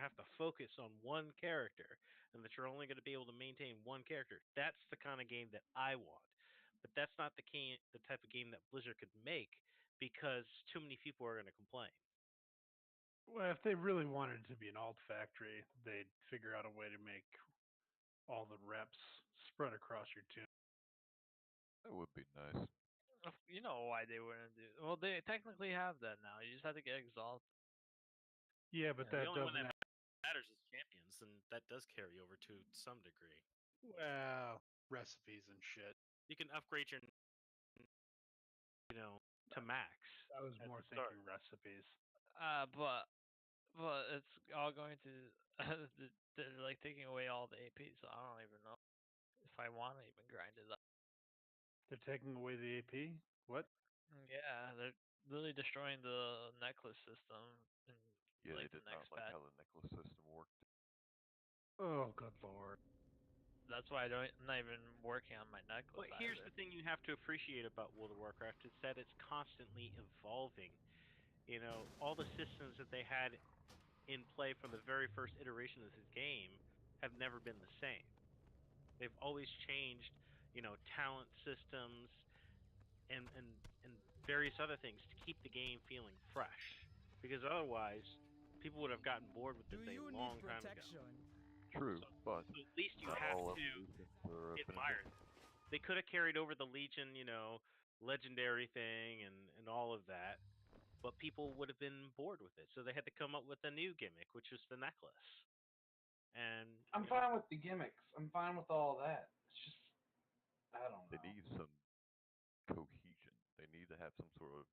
have to focus on one character and that you're only going to be able to maintain one character. That's the kind of game that I want. But that's not the type of game that Blizzard could make because too many people are going to complain. Well, if they really wanted it to be an alt factory, they'd figure out a way to make all the reps spread across your tune. That would be nice. You know why they wouldn't do? Well, they technically have that now. You just have to get exalted. Yeah, Yeah, but the that only one doesn't. that matters is champions, and that does carry over to some degree. Well, recipes and shit. You can upgrade your, to max I was at more the start. thinking recipes. But it's all going to they're like taking away all the AP, so I don't even know if I want to even grind it up. They're taking away the AP. What? Yeah, they're literally destroying the necklace system in Yeah, they like the did not next like patch. how the necklace system worked. Oh, good lord. That's why I'm not even working on my necklace But here's either. the thing you have to appreciate about World of Warcraft is that it's constantly evolving. All the systems that they had in play from the very first iteration of this game have never been the same. They've always changed, talent systems and various other things to keep the game feeling fresh. Because otherwise, people would have gotten bored with this Do a you need long time ago. protection? True, but So at least you not have all to evolutions are admire beneficial. them. They could have carried over the Legion, legendary thing and all of that, but people would have been bored with it. So they had to come up with a new gimmick, which was the necklace. And I'm fine with the gimmicks. I'm fine with all that. It's just I don't They know. need some cohesion. They need to have some sort of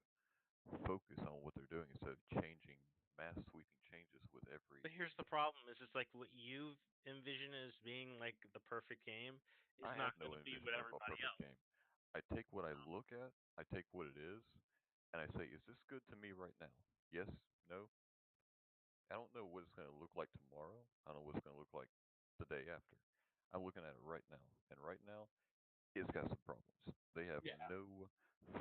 focus on what they're doing instead of changing mass sweeping changes with every. but here's the problem: is it's like what you envision as being like the perfect game is I have not going no to be envision what of a everybody perfect else. game. I take what I look at, I take what it is, and I say, is this good to me right now? Yes, no. I don't know what it's going to look like tomorrow. I don't know what it's going to look like the day after. I'm looking at it right now, and right now, it's got some problems. They have Yeah. no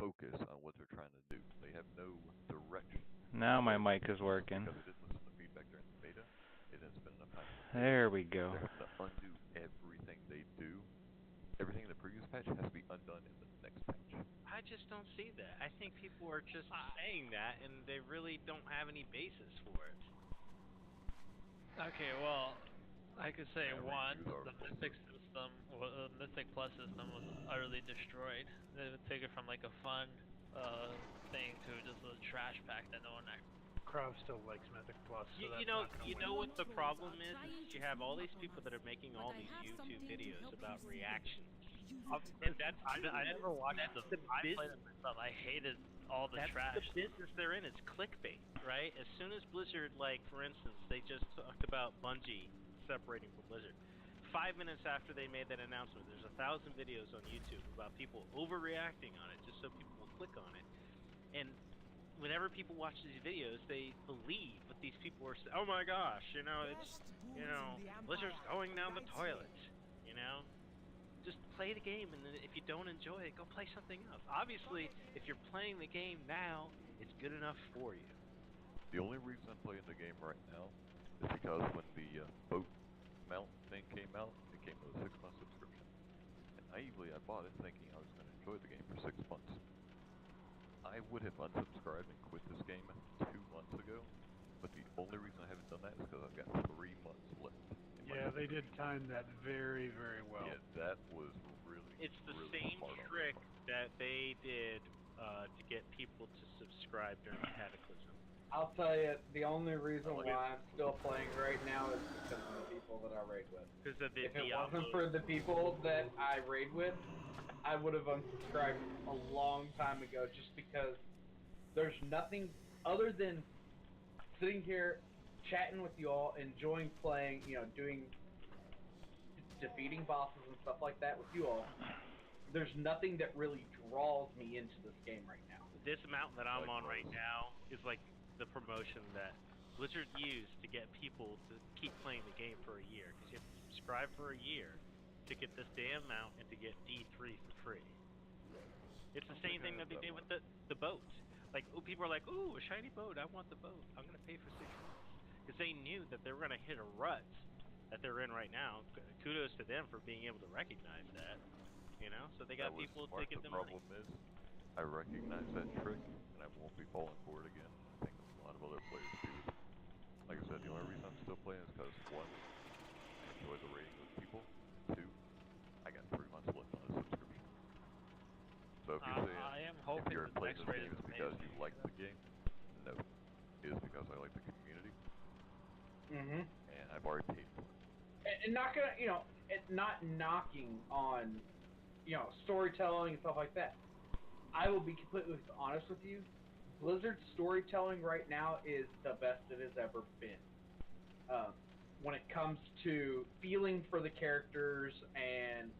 focus on what they're trying to do. They have no direction. Now my So, mic is because working. they didn't listen to feedback during the beta, they didn't spend enough time in the beta. There we go. They're having to undo everything they do. Everything in the previous patch has to be undone in the next patch. I just don't see that. I think people are just saying that, and they really don't have any basis for it. Okay, well, I could say Yeah, reviews one, are the free. Mythic system, the Mythic Plus system was utterly destroyed. They would take it from like a fun thing to just a trash pack that no one actually. Crowd still likes Mythic Plus, so You, that's you know, not going you to know win. what the Trolls problem are is? trying You to have all sneak these up on people us, that are making but all I these have YouTube something to videos help you about see it. reactions, Use Um, it. and that's the I never watched Now, them. the I business. played it myself. I hated all the That's the trash. business they're in. It's clickbait, right? As soon as Blizzard, like for instance, they just talked about Bungie separating from Blizzard. 5 minutes after they made that announcement, there's 1,000 videos on YouTube about people overreacting on it, just so people will click on it. And whenever people watch these videos, they believe what these people are saying. Oh my gosh, it's best dudes in the Blizzard's Empire going are down the right toilet. here. You know, just play the game, and then if you don't enjoy it, go play something else. Obviously, if you're playing the game now, it's good enough for you. The only reason I'm playing the game right now is because when the boat mount thing came out, it came with a 6 month subscription. And naively, I bought it thinking I was going to enjoy the game for 6 months. I would have unsubscribed and quit this game 2 months ago, but the only reason I haven't done that is because I've got 3 months left in my Yeah, they did subscription. time that very, very well. Yeah, that was really, It's the really same smart on their trick part. that they did to get people to subscribe during Cataclysm. I'll tell you, the only I reason like why I'm still playing right now is because of the people that I raid with. Because of the If it wasn't Diablo. for the people that I raid with, I would have unsubscribed a long time ago just because there's nothing other than sitting here chatting with you all, enjoying playing, doing defeating bosses and stuff like that with you all. There's nothing that really draws me into this game right now. This mountain that I'm on right Likewise. now is like the promotion that Blizzard used to get people to keep playing the game for a year. Because you have to subscribe for a year to get this damn mount and to get D3 for free. It's I the don't same think I thing that have they that did one. with the boat. Like, people are like, "Ooh, a shiny boat! I want the boat. I'm gonna pay for 6 months." because they knew that they were going to hit a rut that they're in right now. Kudos to them for being able to recognize that, so they That got was people to smart. give The them money. problem is, I recognize that trick, and I won't be falling for it again. I think a lot of other players do. Like I said, the only reason I'm still playing is because, one, I enjoy the raiding with people. Two, I got 3 months left on the subscription. So if you're saying, I am if hoping you're the playing next this raid game is is because amazing. you like the game, no. It is because I like the community, Mm-hmm. and I've already paid for it. And not gonna, not knocking on, storytelling and stuff like that. I will be completely honest with you. Blizzard's storytelling right now is the best it has ever been. When it comes to feeling for the characters and,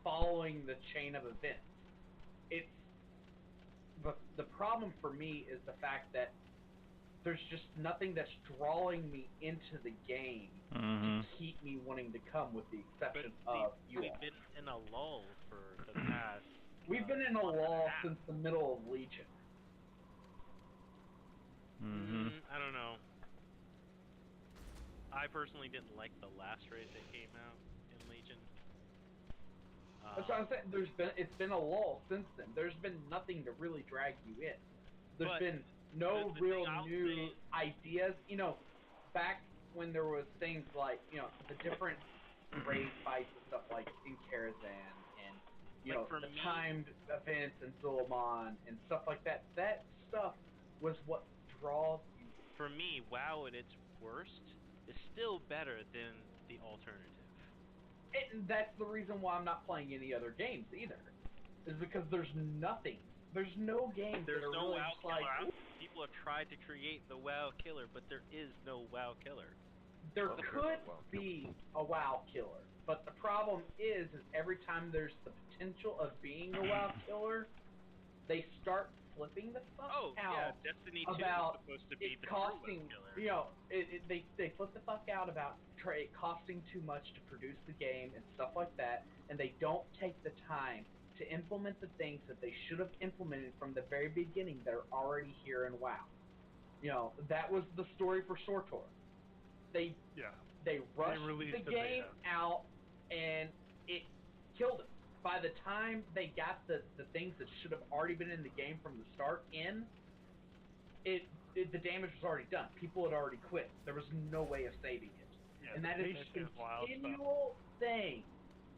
following the chain of events. It's the problem for me is the fact that there's just nothing that's drawing me into the game to keep me wanting to come, with the exception of you we've all. been in a lull for the past. We've been in a lull since the middle of Legion. I don't know. I personally didn't like the last raid that came out in Legion. That's what I'm saying. It's been a lull since then. There's been nothing to really drag you in. There's been no real new ideas. Back when there was things like, the different raid fights and stuff like in Karazhan and, the timed events in Zul'Aman and stuff like that. That stuff was what draws you. For me, WoW at its worst is still better than the alternative. And that's the reason why I'm not playing any other games either. Is because there's nothing. There's no games that are really WoW just like... People have tried to create the WoW killer, but there is no WoW killer. There could be a WoW killer, but the problem is every time there's the potential of being a WoW killer, they start flipping the fuck out Destiny 2 about is supposed to be it the costing, true WoW killer. they flip the fuck out about it costing too much to produce the game and stuff like that, and they don't take the time to implement the things that they should have implemented from the very beginning that are already here in WoW. That was the story for SWTOR. They rushed the game out, and it killed it. By the time they got the things that should have already been in the game from the start in, the damage was already done. People had already quit. There was no way of saving it. Yeah, and that is a continual thing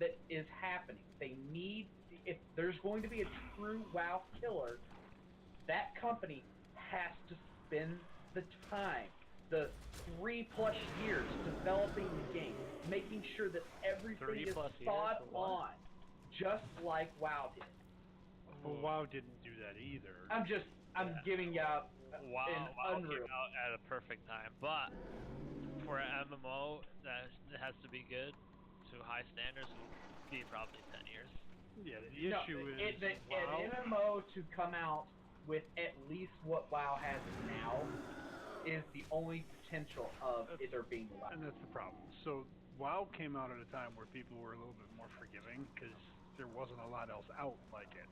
that is happening. They need, if there's going to be a true WoW killer, that company has to spend the time, the 3+ years developing the game, making sure that everything is spot on, just like WoW did. Well, WoW didn't do that either. I'm giving out WoW came out at a perfect time, but for an MMO that has to be good to high standards would be probably 10 years. Yeah, the issue is an MMO to come out with at least what WoW has now is the only potential of it there being WoW. And that's the problem. So WoW came out at a time where people were a little bit more forgiving because there wasn't a lot else out like it.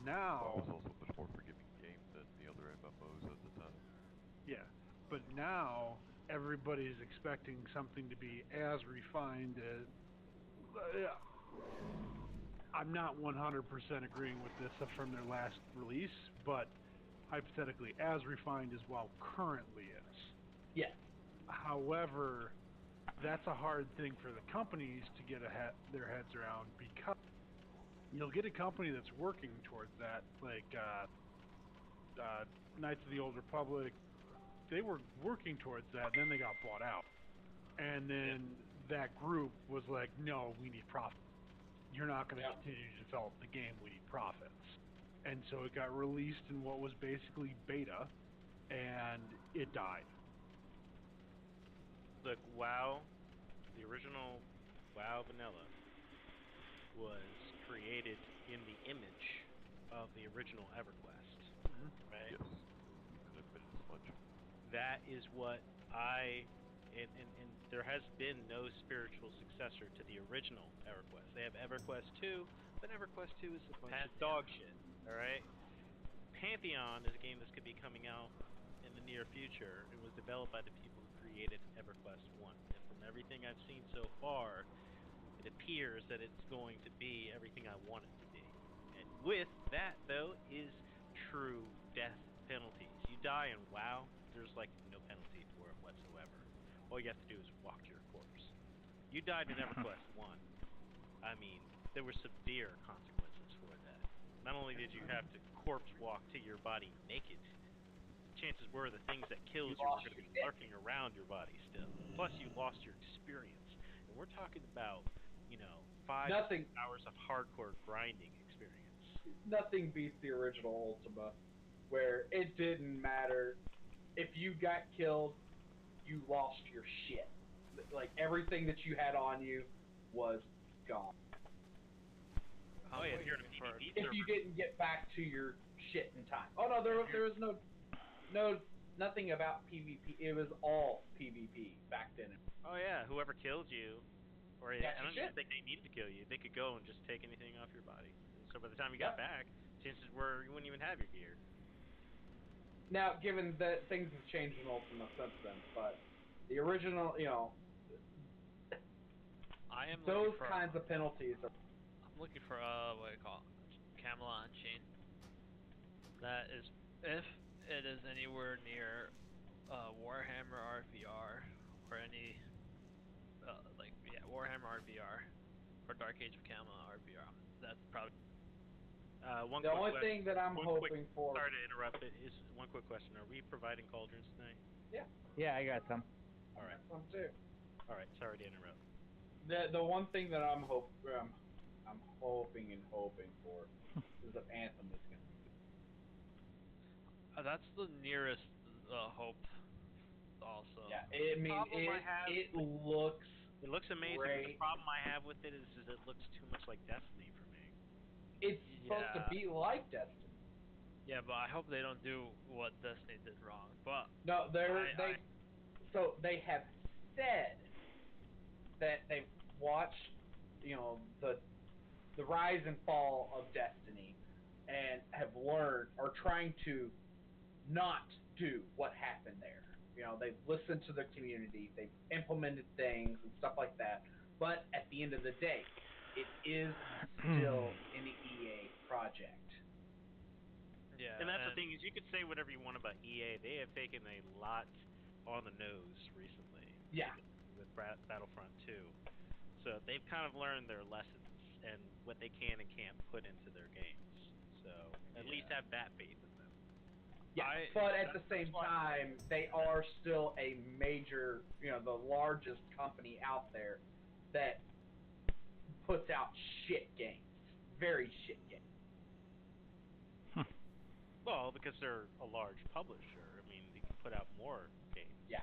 Now... WoW was also a much more forgiving game than the other MMOs at the time. Yeah, but now everybody's expecting something to be as refined as... I'm not 100% agreeing with this from their last release, but hypothetically, as refined as WoW currently is. Yes. However, that's a hard thing for the companies to get their heads around, because you'll get a company that's working towards that, like Knights of the Old Republic. They were working towards that, and then they got bought out. And then that group was like, no, we need profit. You're not going to continue to develop the game, we need profits. And so it got released in what was basically beta, and it died. Look, WoW, the original WoW Vanilla, was created in the image of the original EverQuest. Right? Yes, you can admit as much. That is what and there has been no spiritual successor to the original EverQuest. They have EverQuest 2, but EverQuest 2 is a bunch of dog shit, alright? Pantheon is a game that's going to be coming out in the the near future. It was developed by the people who created EverQuest 1. And from everything I've seen so far, it appears that it's going to be everything I want it to be. And with that, though, is true death penalties. You die in WoW, there's like no penalty for it whatsoever. All you have to do is walk to your corpse. You died in EverQuest 1. I mean, there were severe consequences for that. Not only did you have to corpse walk to your body naked, chances were the things that killed you were going to be lurking around your body still. Plus, you lost your experience. And we're talking about, 5 hours of hardcore grinding experience. Nothing beats the original Ultima, where it didn't matter. If you got killed, you lost your shit. Like, everything that you had on you was gone. Oh yeah, if you're in a PvP If you didn't get back to your shit in time. Oh no, there was nothing about PvP. It was all PvP back then. Oh yeah, whoever killed you, or I don't even think they needed to kill you. They could go and just take anything off your body. And so by the time you got back, chances were you wouldn't even have your gear. Now, given that things have changed in Ultima since then, but the original, I am those kinds of penalties are. I'm looking for what do you call it? Camelot Unchained. That is, if it is anywhere near Warhammer RVR or any Warhammer RVR or Dark Age of Camelot RVR, that's probably. The only thing that I'm hoping for. Sorry to interrupt. Is one quick question: are we providing cauldrons tonight? Yeah. Yeah, I got some. All right. Some too. All right. Sorry to interrupt. The one thing that I'm hoping for is that Anthem is going to be good. That's the nearest hope. Also. Yeah, it looks. It looks amazing. Great. But the problem I have with it is it looks too much like Destiny for me. It's supposed to be like Destiny. Yeah, but I hope they don't do what Destiny did wrong. But no, they have said that they've watched, the rise and fall of Destiny, and have learned or trying to not do what happened there. They've listened to the community, they've implemented things and stuff like that. But at the end of the day, it is still an EA project. Yeah, and that's the thing is you could say whatever you want about EA. They have taken a lot on the nose recently. Yeah. With Battlefront 2. So they've kind of learned their lessons and what they can and can't put into their games. So at least have that faith in them. Yeah, but at the same time, they are still a major, the largest company out there that puts out shit games. Very shit games. Well, because they're a large publisher. I mean, they can put out more games. Yeah.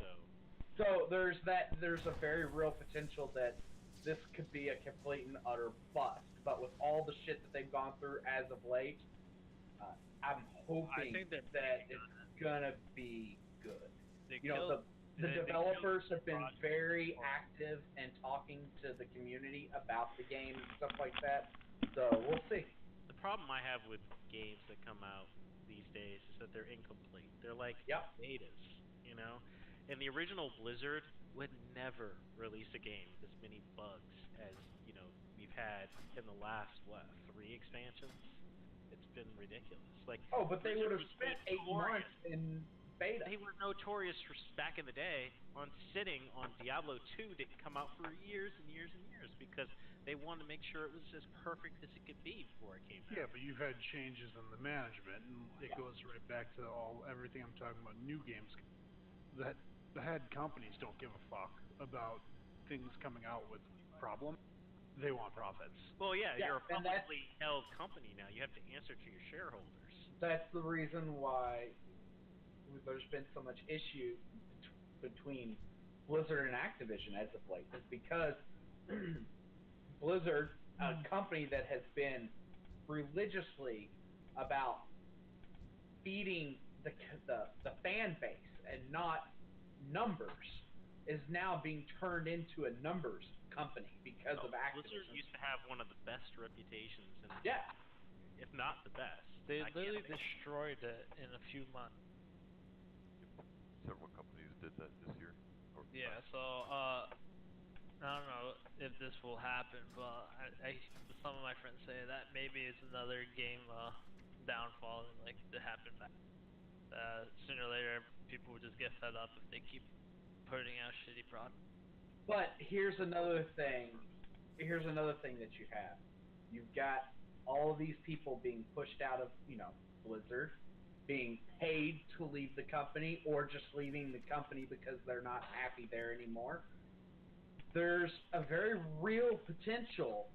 So there's a very real potential that this could be a complete and utter bust. But with all the shit that they've gone through as of late, I'm hoping that it's gonna be good. The developers have been very active and talking to the community about the game and stuff like that. So we'll see. The problem I have with games that come out these days is that they're incomplete. They're like betas, And the original Blizzard would never release a game with as many bugs as, we've had in the last, 3 expansions? It's been ridiculous. But they would have spent 8 months in beta. They were notorious for back in the day on sitting on Diablo 2 didn't come out for years and years and years because they wanted to make sure it was as perfect as it could be before it came out. Yeah, but you've had changes in the management, and it goes right back to everything I'm talking about. New games, that the head companies don't give a fuck about things coming out with problems. They want profits. Well, yeah, you're a publicly held company now. You have to answer to your shareholders. That's the reason why there's been so much issue between Blizzard and Activision as of late. Is because Blizzard, a company that has been religiously about feeding the fan base and not numbers, is now being turned into a numbers company because of Activision. Blizzard used to have one of the best reputations, if not the best. They literally destroyed it in a few months. several companies did that this year. Or Yeah, last. so I don't know if this will happen, but some of my friends say that maybe it's another game downfall and like to happen back. Sooner or later, people will just get fed up if they keep putting out shitty products. But here's another thing. Here's another thing that you have. You've got all of these people being pushed out of, Blizzard, being paid to leave the company or just leaving the company because they're not happy there anymore. There's a very real potential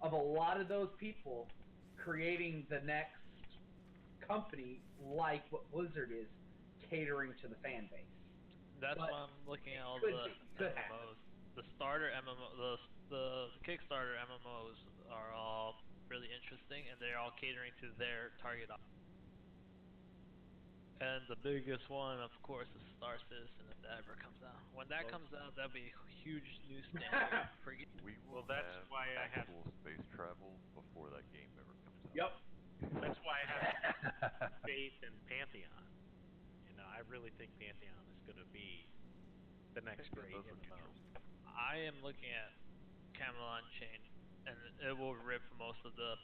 of a lot of those people creating the next company like what Blizzard is, catering to the fan base. That's But why I'm looking at all could the happen. MMOs. The starter MMO, the Kickstarter MMOs are all really interesting, and they're all catering to their target audience. And the biggest one, of course, is Star Citizen if that ever comes out. When that comes out, that'll be a huge new standard for games. We will Well, that's have why I have. actual space travel before that game ever comes out. Yep. That's why I have faith in Pantheon. I really think Pantheon is going to be the next great Those are MMO. future. I am looking at Camelot Chain, and it will rip most of the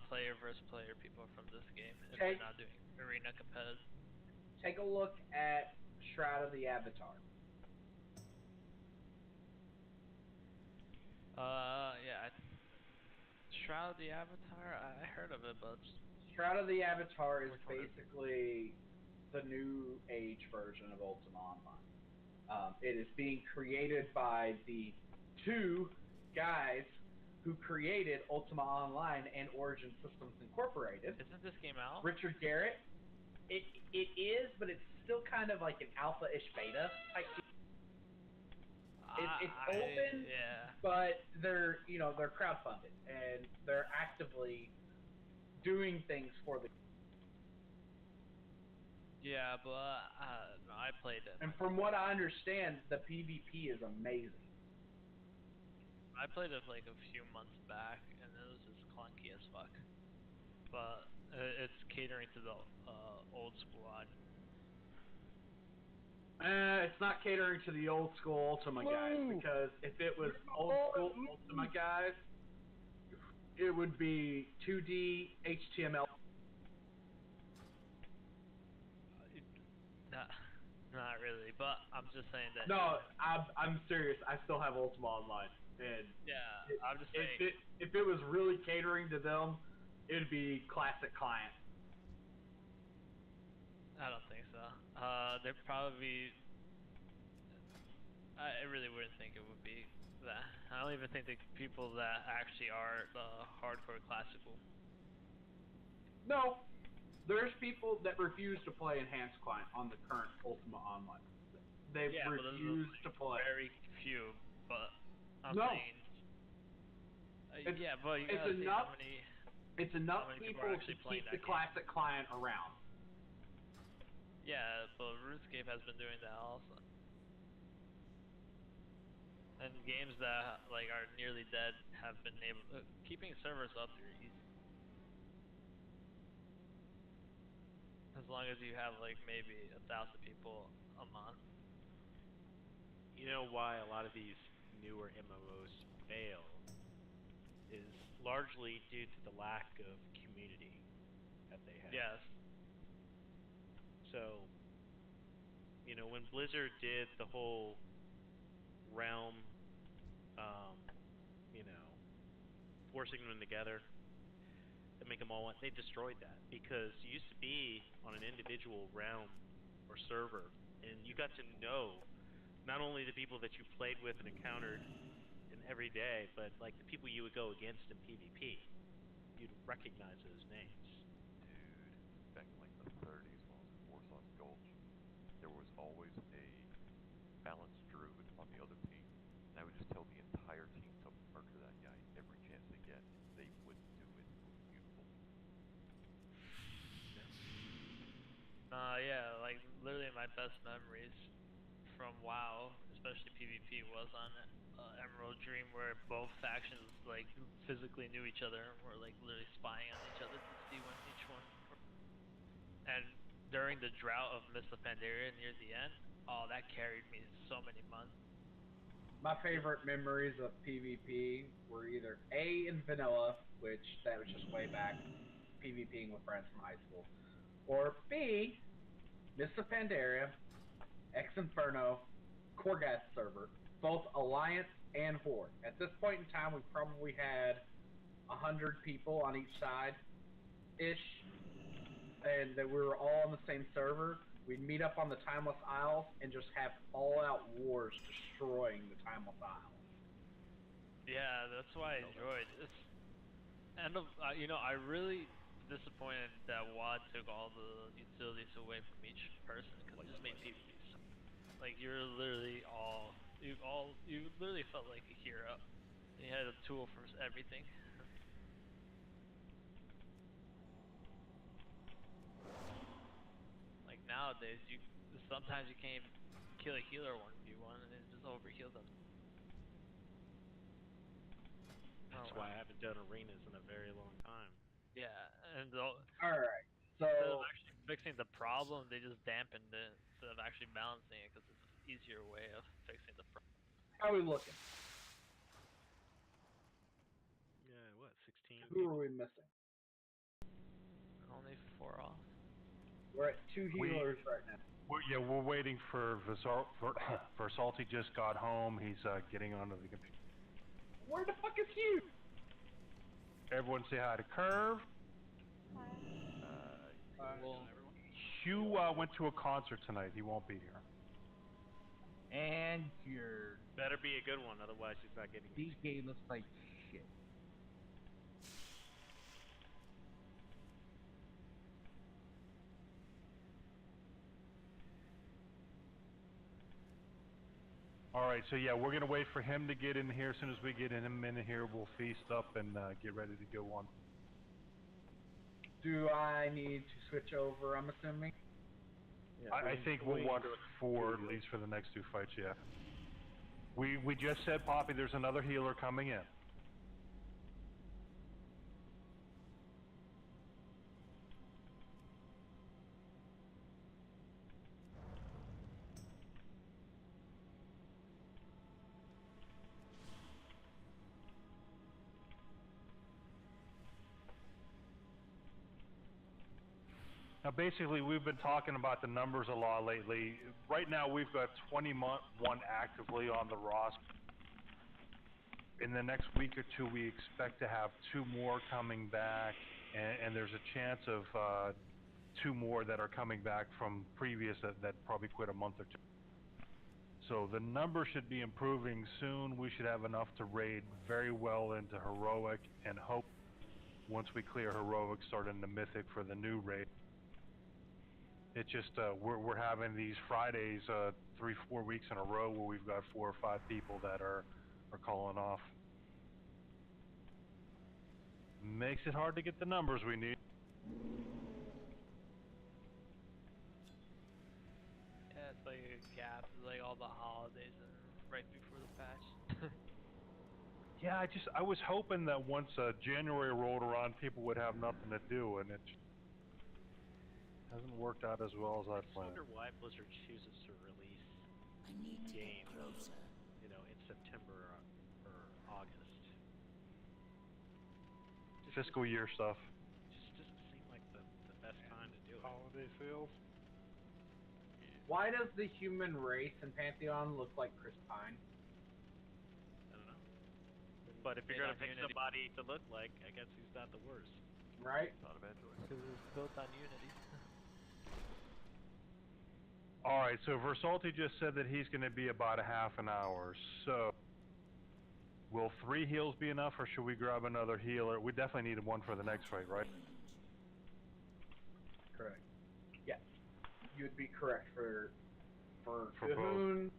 player versus player people from this game if they're not doing arena competitive. Take a look at Shroud of the Avatar. Yeah. Shroud of the Avatar, I heard of it, but Shroud of the Avatar is Which one is it? basically the new age version of Ultima Online. It is being created by the two guys who created Ultima Online and Origin Systems Incorporated. isn't this game out? Richard Garrett. It is, but it's still kind of like an alpha-ish beta type. It's open, Yeah. but they're crowdfunded and they're actively doing things for the. Yeah, but no, I played it. And from what I understand, the PvP is amazing. I played it like a few months back, and it was just clunky as fuck. But it's catering to the old school audience. It's not catering to the old school Ultima guys, because if it was old school Ultima guys, it would be 2D HTML. Not really, but I'm just saying that. No, I'm serious. I still have Ultima Online, and Yeah, I'm just saying. if it was really catering to them, it'd be classic client. I don't think so. They'd probably. I really wouldn't think it would be that. I don't even think the people that actually are hardcore classical. No, there's people that refuse to play Enhanced Client on the current Ultima Online. They refuse to play. Very few, but I'm No. saying. Yeah, but you it's gotta see enough. how many. It's enough many people people are to actually keep playing the that game. classic client around. Yeah, but RuneScape has been doing that also. And games that like are nearly dead have been able keeping servers up there easy. As long as you have like maybe 1,000 people a month. You know why a lot of these newer MMOs fail is largely due to the lack of community that they have. Yes. So, when Blizzard did the whole realm, forcing them together to make them all one, they destroyed that because you used to be on an individual realm or server, and you got to know not only the people that you played with and encountered in every day, but like the people you would go against in PvP. You'd recognize those names. Dude, back in like the 30s when I was in Warsaw's Gulch, there was always a balanced druid on the other team, and I would just tell the entire team to murder that guy every chance they get, and they wouldn't do it. It was beautiful. Yeah, like literally my best memories from WoW, especially PvP, was on Emerald Dream, where both factions like physically knew each other and were like literally spying on each other to see when each one. And during the drought of Mist of Pandaria near the end, Oh, that carried me so many months. My favorite memories of PvP were either A in vanilla, which that was just way back, PvPing with friends from high school, or B, Mists of Pandaria, X Inferno, Korgas server, both Alliance and Horde. At this point in time, we probably had 100 people on each side, ish, and that we were all on the same server. We'd meet up on the Timeless Isles and just have all-out wars destroying the Timeless Isles. Yeah, that's why I enjoyed this. And I really disappointed that WoD took all the utilities away from each person because it just made PvP so. Like you literally felt like a hero. You had a tool for everything. Like nowadays, sometimes you can't even kill a healer 1v1 and it just overheal them. That's why I haven't done arenas in a very long time. Yeah, and Alright, so... instead of actually fixing the problem, they just dampened it instead of actually balancing it because it's an easier way of fixing the problem. How are we looking? Yeah, what, 16? Who are we missing? Only 4 off. We're at 2 healers right now. We're waiting for Versalti just got home. He's getting onto the computer. Where the fuck is Hugh? Everyone say hi to Curve. Hugh went to a concert tonight. He won't be here. And your Better be a good one, otherwise he's not getting it. DK looks like shit. Alright, so yeah, we're going to wait for him to get in here. As soon as we get him in here, we'll feast up and get ready to go on. Do I need to switch over, I'm assuming? Yeah, I think we'll want 4 at least for the next 2 fights, yeah. We just said, Poppy, there's another healer coming in. Now basically we've been talking about the numbers a lot lately. Right now we've got 21 actively on the roster. In the next week or 2 we expect to have 2 more coming back, and there's a chance of 2 more that are coming back from previous that probably quit a month or 2. So the number should be improving soon. We should have enough to raid very well into Heroic, and hope once we clear Heroic start into Mythic for the new raid. It's just we're having these Fridays 3-4 weeks in a row where we've got 4 or 5 people that are calling off. Makes it hard to get the numbers we need. Yeah, it's like a gap, it's like all the holidays and right before the patch. Yeah, I was hoping that once January rolled around, people would have nothing to do, and it hasn't worked out as well as I I planned. wonder why Blizzard chooses to release games, in September or August. Fiscal year stuff. Just doesn't seem like the best time to do it. Holiday sales. Why does the human race in Pantheon look like Chris Pine? I don't know. But if you're Made gonna on pick Unity. somebody to look like, I guess he's not the worst. Right? Not a bad choice. Because it's built on Unity. Alright, so Versalti just said that he's going to be about a half an hour, so will 3 heals be enough, or should we grab another healer? We definitely need 1 for the next fight, right? Correct. Yes. You would be correct for For Cahoon.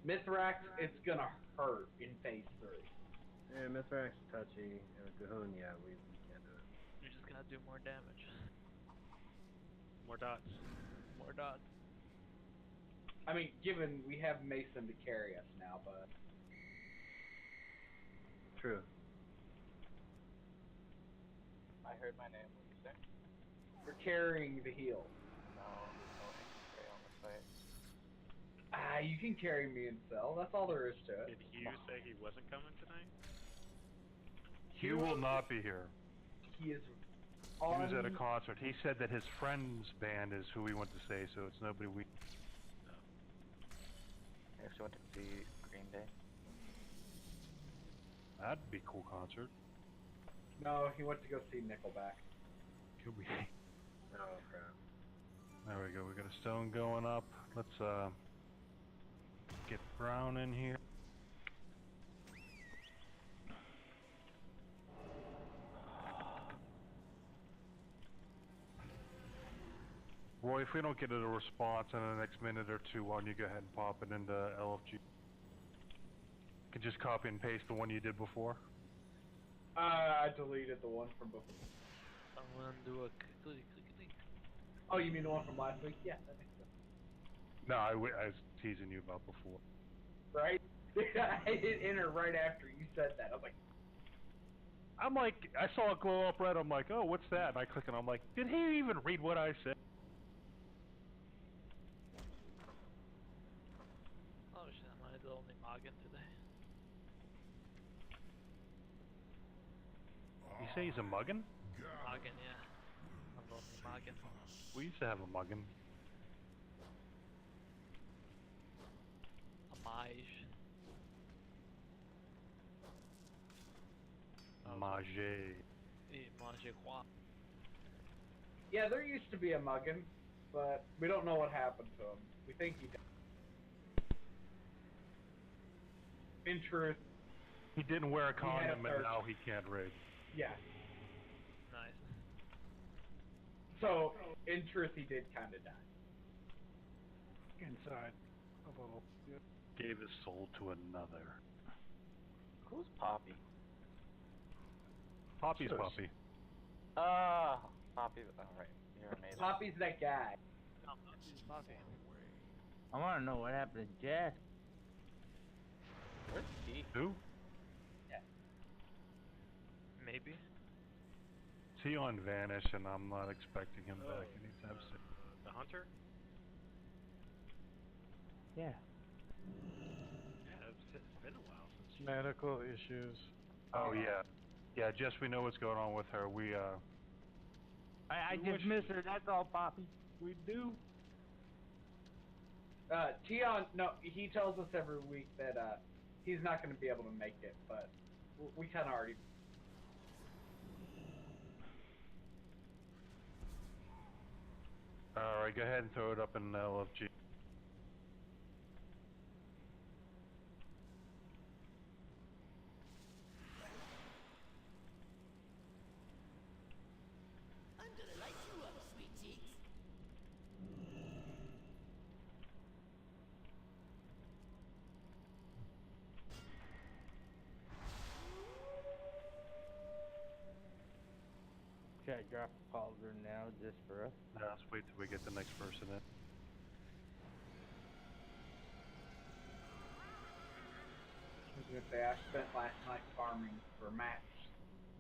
Mithrax, it's gonna hurt in phase 3. Yeah, Mithrax is touchy, and Cahoon, yeah, we can't do it. You're just gonna do more damage. More dots. More dots. I mean, given we have Mason to carry us now, but... True. I heard my name. What did you say? You're carrying the heal. No, there's no infantry on the site. You can carry me and Cell. That's all there is to it. Did Hugh say he wasn't coming tonight? Hugh will not be here. He is He on. was at a concert. He said that his friend's band is who he went to say, so it's nobody we... I actually went to see Green Day. That'd be a cool concert. No, he went to go see Nickelback. Could we... Oh, crap. There we go. We got a stone going up. Let's get Brown in here. Roy, if we don't get a response in the next minute or two, why don't you go ahead and pop it into LFG? You can just copy and paste the one you did before. I deleted the one from before. Someone do a clickety clickety. Oh, you mean the one from last week? Yeah, that makes sense. No, I was teasing you about before. Right? I hit enter right after you said that. I'm like, I saw it glow up red. I'm like, oh, what's that? And I click and I'm like, did he even read what I said? Oh shit, am I the only Morgan today? You say he's a muggin? Morgan, yeah. I'm the only Morgan. We used to have a muggin. A mage. Mage. Manger quoi? Yeah, there used to be a muggin, but we don't know what happened to him. We think he died. In truth, He didn't wear a He had a condom and third. now he can't raid. yeah. Nice. So, in truth, he did kind of die. Inside a little. Yep. Gave his soul to another. Who's Poppy? Poppy's Shush. puppy. Ah, Poppy. Oh, right. You're amazing. Poppy's that guy. No, she's Poppy. I want to know what happened to Jess. Where's he? Who? Maybe. Is he on Vanish and I'm not expecting him back anytime soon. The hunter? Yeah. Yeah, it's been a while since. Medical issues. Oh yeah. Yeah, Jess, we know what's going on with her. We I We just wish- miss her, that's all, Poppy. we do. Tion, no, he tells us every week that he's not going to be able to make it, but we kind of already. Alright, go ahead and throw it up in LFG. I'm gonna light you up, sweet cheeks. Should I drop a cauldron now just for us? Now let's wait till we get the next person in. I was going to say, I spent last night farming for mats,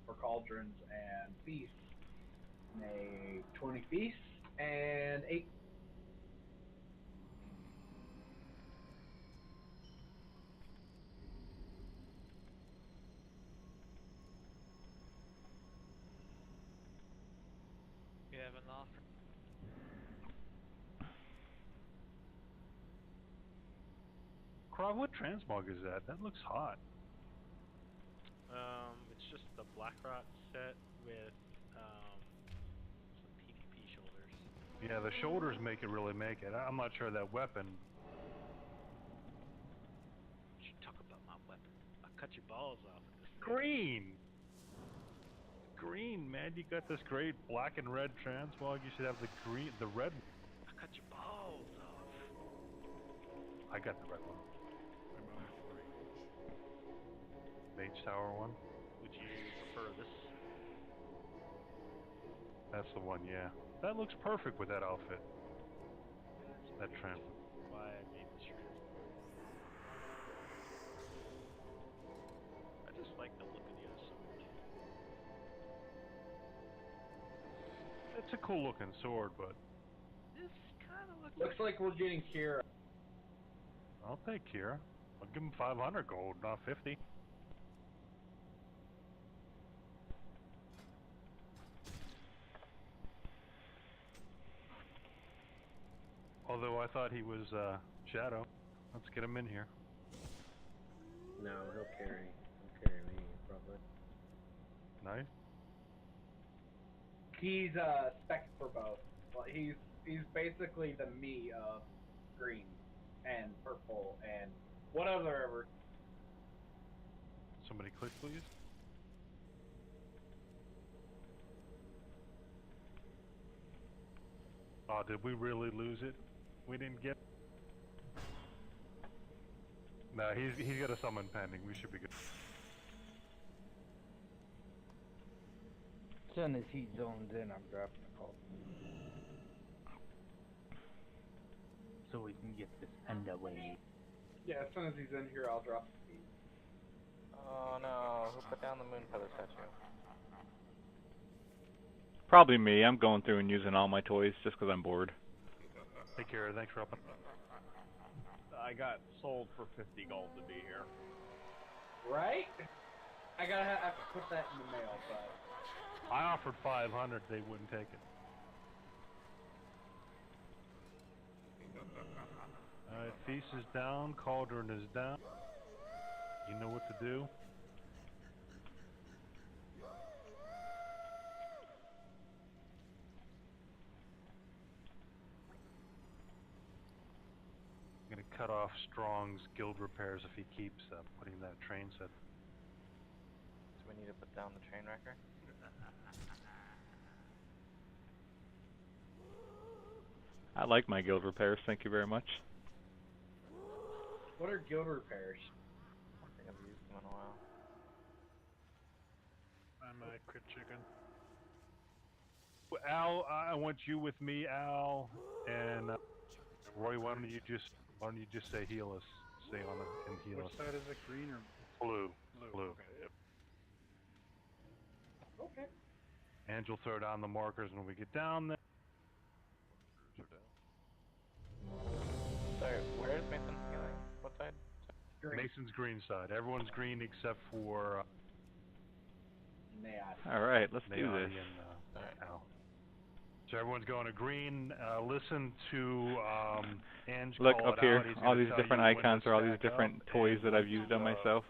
for cauldrons, and feasts. Made 20 feasts and 8. You have an offer. Krav, what transmog is that? That looks hot. It's just the Blackrot set with some PvP shoulders. Yeah, the shoulders make it really make it. I'm not sure that weapon. You talk about my weapon. I'll cut your balls off with this thing. Green! Green, man. You got this great black and red transmog. You should have the green, the red. I'll cut your balls off. I got the red one. Mage Tower one. Would you prefer this? That's the one, yeah. That looks perfect with that outfit. That trim. Why I made this transform. I just like the look of the other sword. It's a cool looking sword, but This kind of looks Looks like we're getting Kira. I'll take Kira. I'll give him 500 gold, not 50. Although I thought he was Shadow. Let's get him in here. No, he'll carry me, probably. Nice. He's spec for both. Well, he's basically the me of green and purple and whatever. Somebody click, please. Oh, did we really lose it? We didn't get. No, he's got a summon pending. We should be good. As soon as he zones in, I'm dropping a call. So we can get this underway. Yeah, as soon as he's in here, I'll drop the feed. Oh no, who put down the moon feather statue? Probably me. I'm going through and using all my toys just because I'm bored. Take care. Thanks for helping. I got sold for 50 gold to be here. Right? I gotta have to put that in the mail, but... I offered 500. They wouldn't take it. Alright, Feast is down. Cauldron is down. You know what to do. I'm gonna cut off Strong's guild repairs if he keeps putting that train set. So we need to put down the train wrecker? I like my guild repairs, thank you very much. What are guild repairs? I don't think I've used them in a while. I'm a crit chicken. Al, I want you with me, Al, and Roy. Why don't you just say heal us? Stay on it and heal us. Which side is it, green or Blue? Blue. Okay. Yep. Okay. And you'll throw down the markers when we get down there. Sorry, where is Mason healing? What side? Green. Mason's green side. Everyone's green except for Alright, let's do Nayati this. and Al. So everyone's going to green. Listen to Ange. Look call up it here, out. He's all gonna these tell different you when icons to are all these stack different up, toys and that I've used on myself.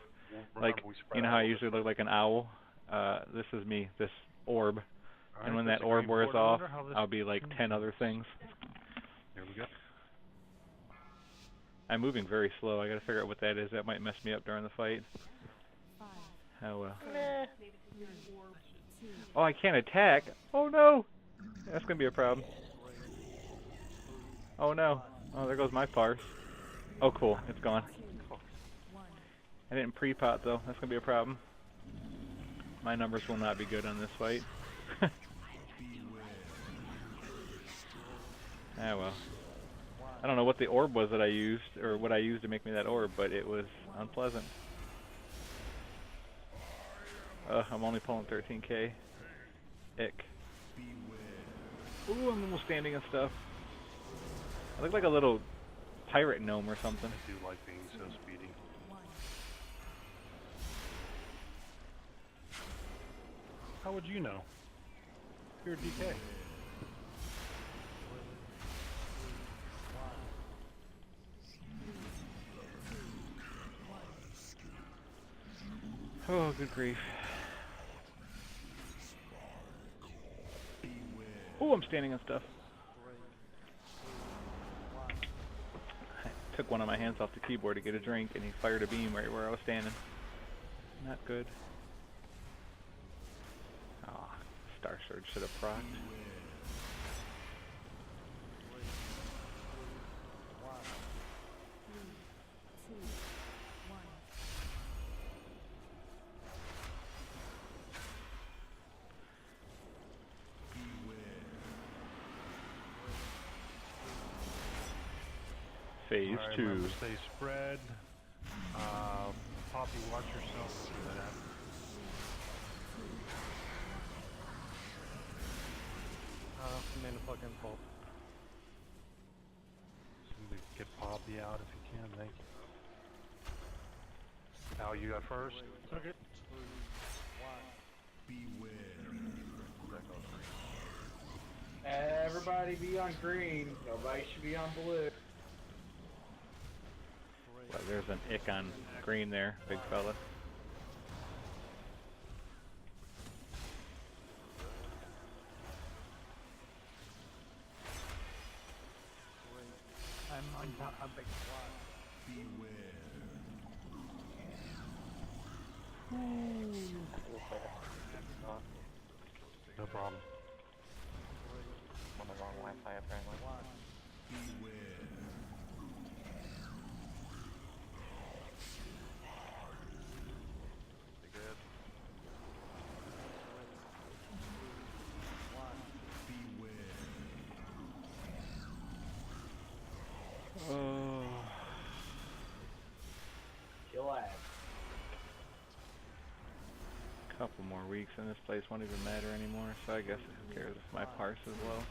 Like, remember we spread you know out how I all usually this look like an owl? This is me, this orb. All And right, when that's that a orb green wears border. I off, wonder how this I'll be like 10 other things. Here we go. I'm moving very slow. I gotta figure out what that is. That might mess me up during the fight. Oh well. Oh, I can't attack. Oh no! That's gonna be a problem. Oh no. Oh, there goes my parse. Oh cool, it's gone. I didn't pre-pot though. That's gonna be a problem. My numbers will not be good on this fight. Ah well. I don't know what the orb was that I used, or what I used to make me that orb, but it was unpleasant. I'm only pulling 13k. Ick. Ooh, I'm almost standing and stuff. I look like a little pirate gnome or something. I do like being so speedy. How would you know? You're a DK. Oh, good grief. Oh, I'm standing on stuff. I took one of my hands off the keyboard to get a drink, and he fired a beam right where I was standing. Not good. Ah, Star Surge should have procced. Phase 2. Remember, stay spread. Poppy, watch yourself. See that happen. I'm in a fucking fault. Somebody Get Poppy out if you can, thank you. Al, you got first? Took it. Everybody be on green. Nobody should be on blue. Well, there's an ick on green there, big fella. I'm on top of the No problem. I'm on the wrong Wi-Fi apparently. Oh. Kill ass. Couple more weeks and this place won't even matter anymore, so I guess who cares if my parse is low.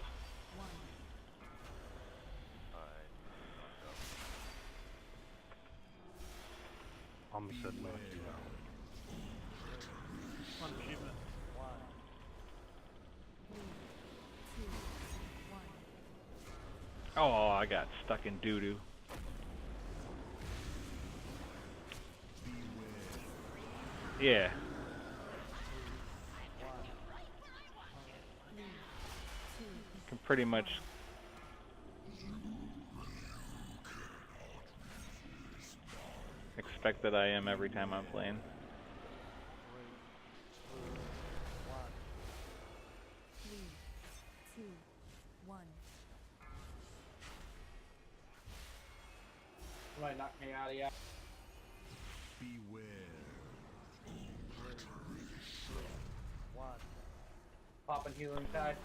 I'm setting my queue out. One achievement. Oh, I got stuck in doo-doo. Yeah. Can pretty much expect that I am every time I'm playing. Somebody knock me out of here. Popping healing tide.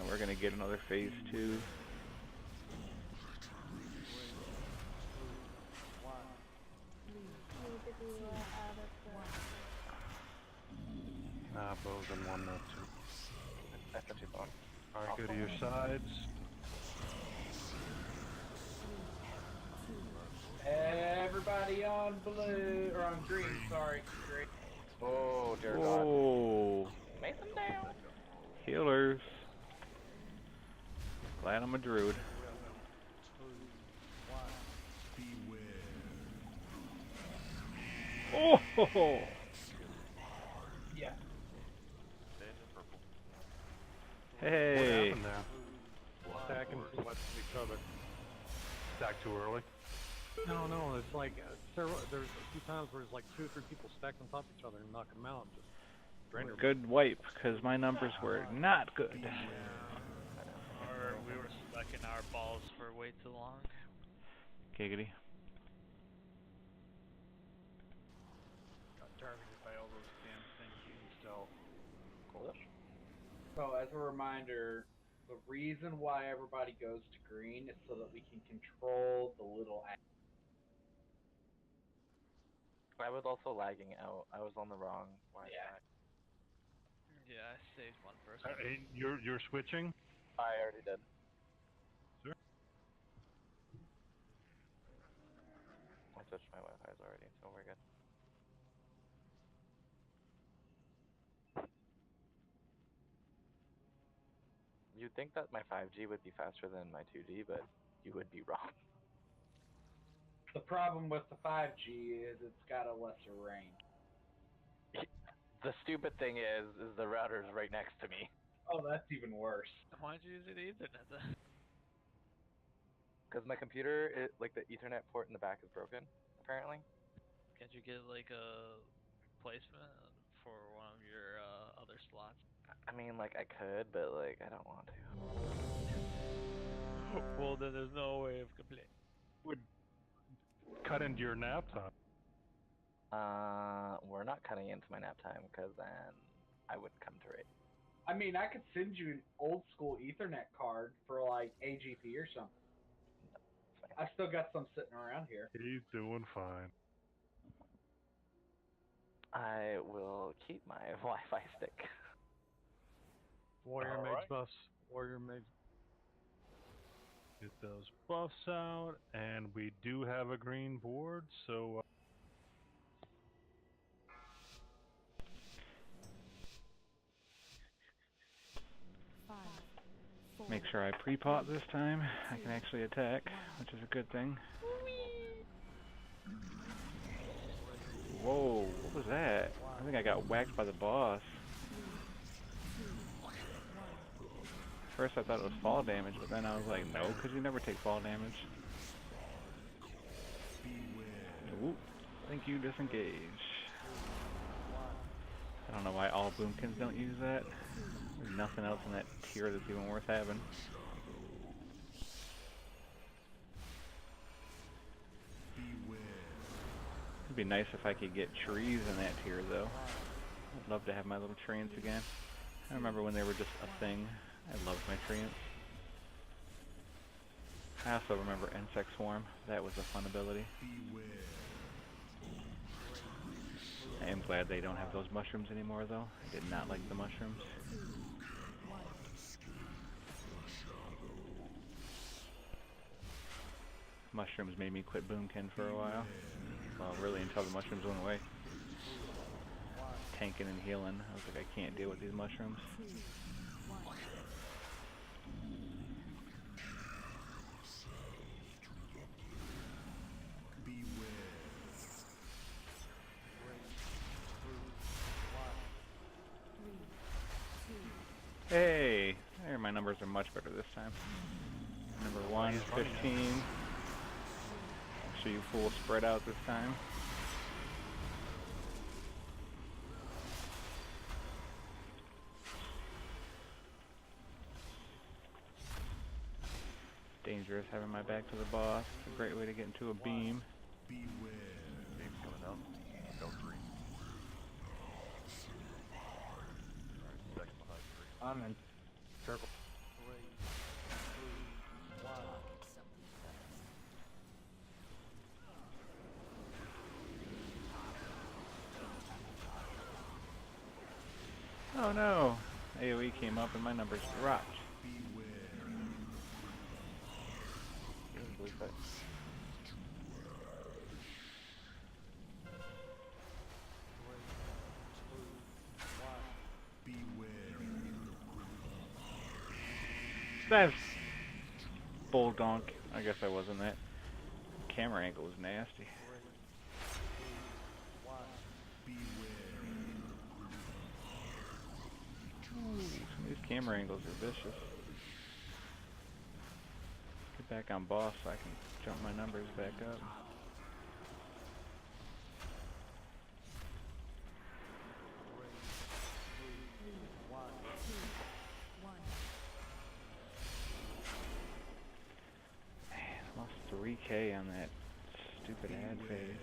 We're gonna get another phase 2. Bows and one note too. That's what you thought. Alright, go to your sides. Everybody on blue, or on green, sorry. Green. Oh, dear God. Oh, Mason down. healers. Glad I'm a druid. Oh, ho, ho. Yeah. Hey. What happened there? Stacking each other. Stack too early? No, it's like there's a few times where it's like 2 or 3 people stacked on top of each other and knock them out. And just drain them. Good wipe, because my numbers were not good. Or we were stuck in our balls for way too long. Giggity. Got targeted by all those damn things using stealth. So as a reminder, the reason why everybody goes to green is so that we can control the little I was also lagging out. I was on the wrong Wi-Fi. Yeah, I saved one person. You're switching? I already did. Sure. I switched my Wi-Fi's already, so we're good. You'd think that my 5G would be faster than my 2G, but you would be wrong. The problem with the 5G is it's got a lesser range. The stupid thing is the router's right next to me. Oh, that's even worse. Why'd you use the Ethernet then? Because my computer, like the Ethernet port in the back is broken, apparently. Can't you get like a placement for one of your other slots? I mean, like I could, but like I don't want to. Well, then there's no way of complaining. Would cut into your nap time. We're not cutting into my nap time because then I wouldn't come to raid. I mean, I could send you an old school Ethernet card for like AGP or something. I've still got some sitting around here. He's doing fine. I will keep my Wi-Fi stick. Warrior mage buffs. Warrior mage. Get those buffs out, and we do have a green board, so make sure I pre-pot this time. I can actually attack, which is a good thing. Whoa, what was that? I think I got whacked by the boss. First I thought it was fall damage, but then I was like, no, because you never take fall damage. Ooh, thank you, disengage. I don't know why all boomkins don't use that. There's nothing else in that tier that's even worth having. It'd be nice if I could get trees in that tier, though. I'd love to have my little treants again. I remember when they were just a thing. I loved my treants. I also remember Insect Swarm. That was a fun ability. I am glad they don't have those mushrooms anymore, though. I did not like the mushrooms. Mushrooms made me quit Boomkin for a while. Well, really until the mushrooms went away. Tanking and healing. I was like, I can't deal with these mushrooms. Hey! There, my numbers are much better this time. Number 1 is 15. Make sure you full spread out this time. Dangerous having my back to the boss. It's a great way to get into a beam. Beam's coming out. Go green. Alright, second behind green. I'm in circle. Oh no! AoE came up and my numbers dropped. That's bull donk. I guess I wasn't that. Camera angle was nasty. Ooh, some of these camera angles are vicious. Get back on boss so I can jump my numbers back up. Man, I lost 3K on that stupid ad phase.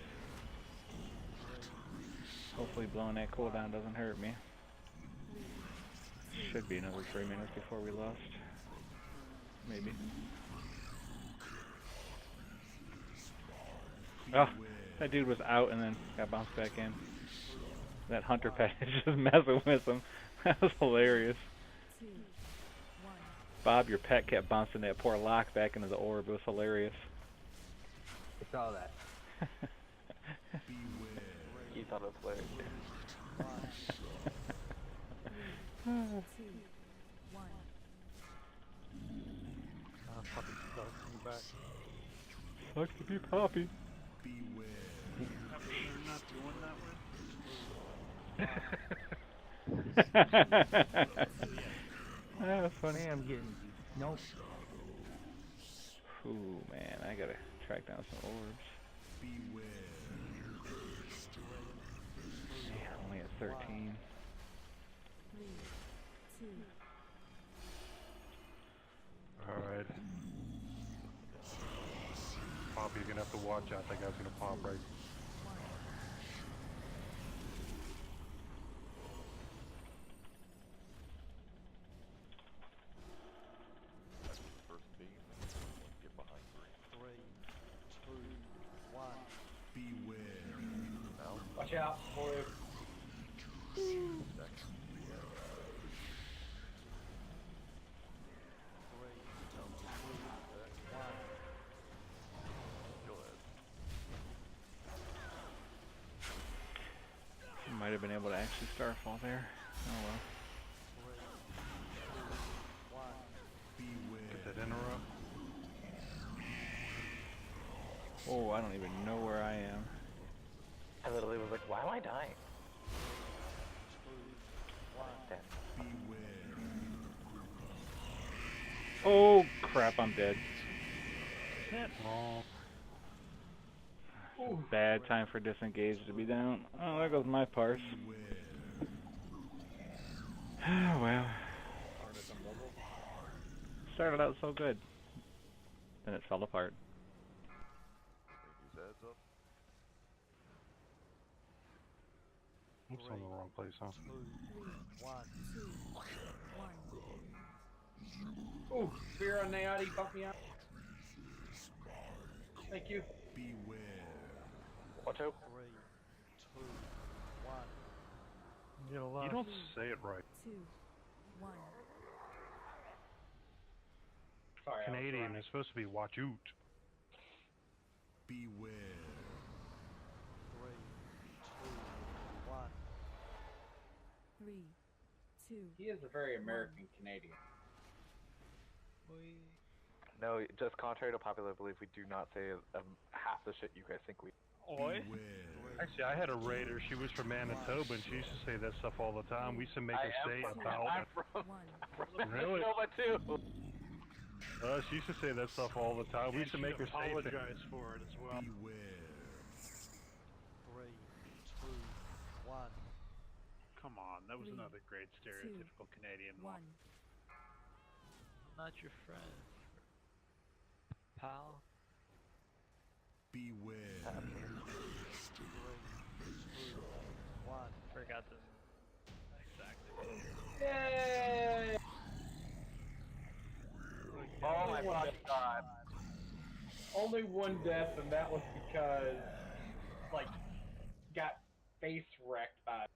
Hopefully blowing that cooldown doesn't hurt me. Should be another 3 minutes before we lost. Maybe. Oh, that dude was out and then got bounced back in. That hunter pet is just messing with him. That was hilarious. Bob, your pet kept bouncing that poor Locke back into the orb. It was hilarious. I saw that. He thought it was hilarious. Poppy stuff in the back. Sucks to be Poppy. That was funny. I'm getting nope. Ooh, man, I gotta track down some orbs. Man, I'm only at 13. alright. Poppy's gonna have to watch out. That guy's gonna pop right. First beam, get behind green. 3, 2, 1. Beware. Now, Watch out, boy. second. see Starfall there. Oh well. Get that in a row. Oh, I don't even know where I am. I literally was like, why am I dying? Dead. Oh crap, I'm dead. Wrong. Bad time for disengage to be down. Oh, there goes my parse. Oh well. Started out so good. Then it fell apart. These ads up. Oops, I'm in the wrong place, huh? Ooh, Fear on Naoti, bump me out. Thank you. Watch out. You don't say it right. Sorry, Canadian is supposed to be watch out. He is a very American Canadian. No, just contrary to popular belief, we do not say half the shit you guys think we. Oi. Actually, I had a raider. She was from Manitoba, and she used to say that stuff all the time. We used to make her say about. I'm from Really? Manitoba too. She used to say that stuff all the time. We used to make her say things. apologize for it as well. Come on, that was another great stereotypical Canadian one. Not your friend. Pal. Forgot the exactly. Yay! Oh my fucking god. Only one death, and that was because, like, got face wrecked by.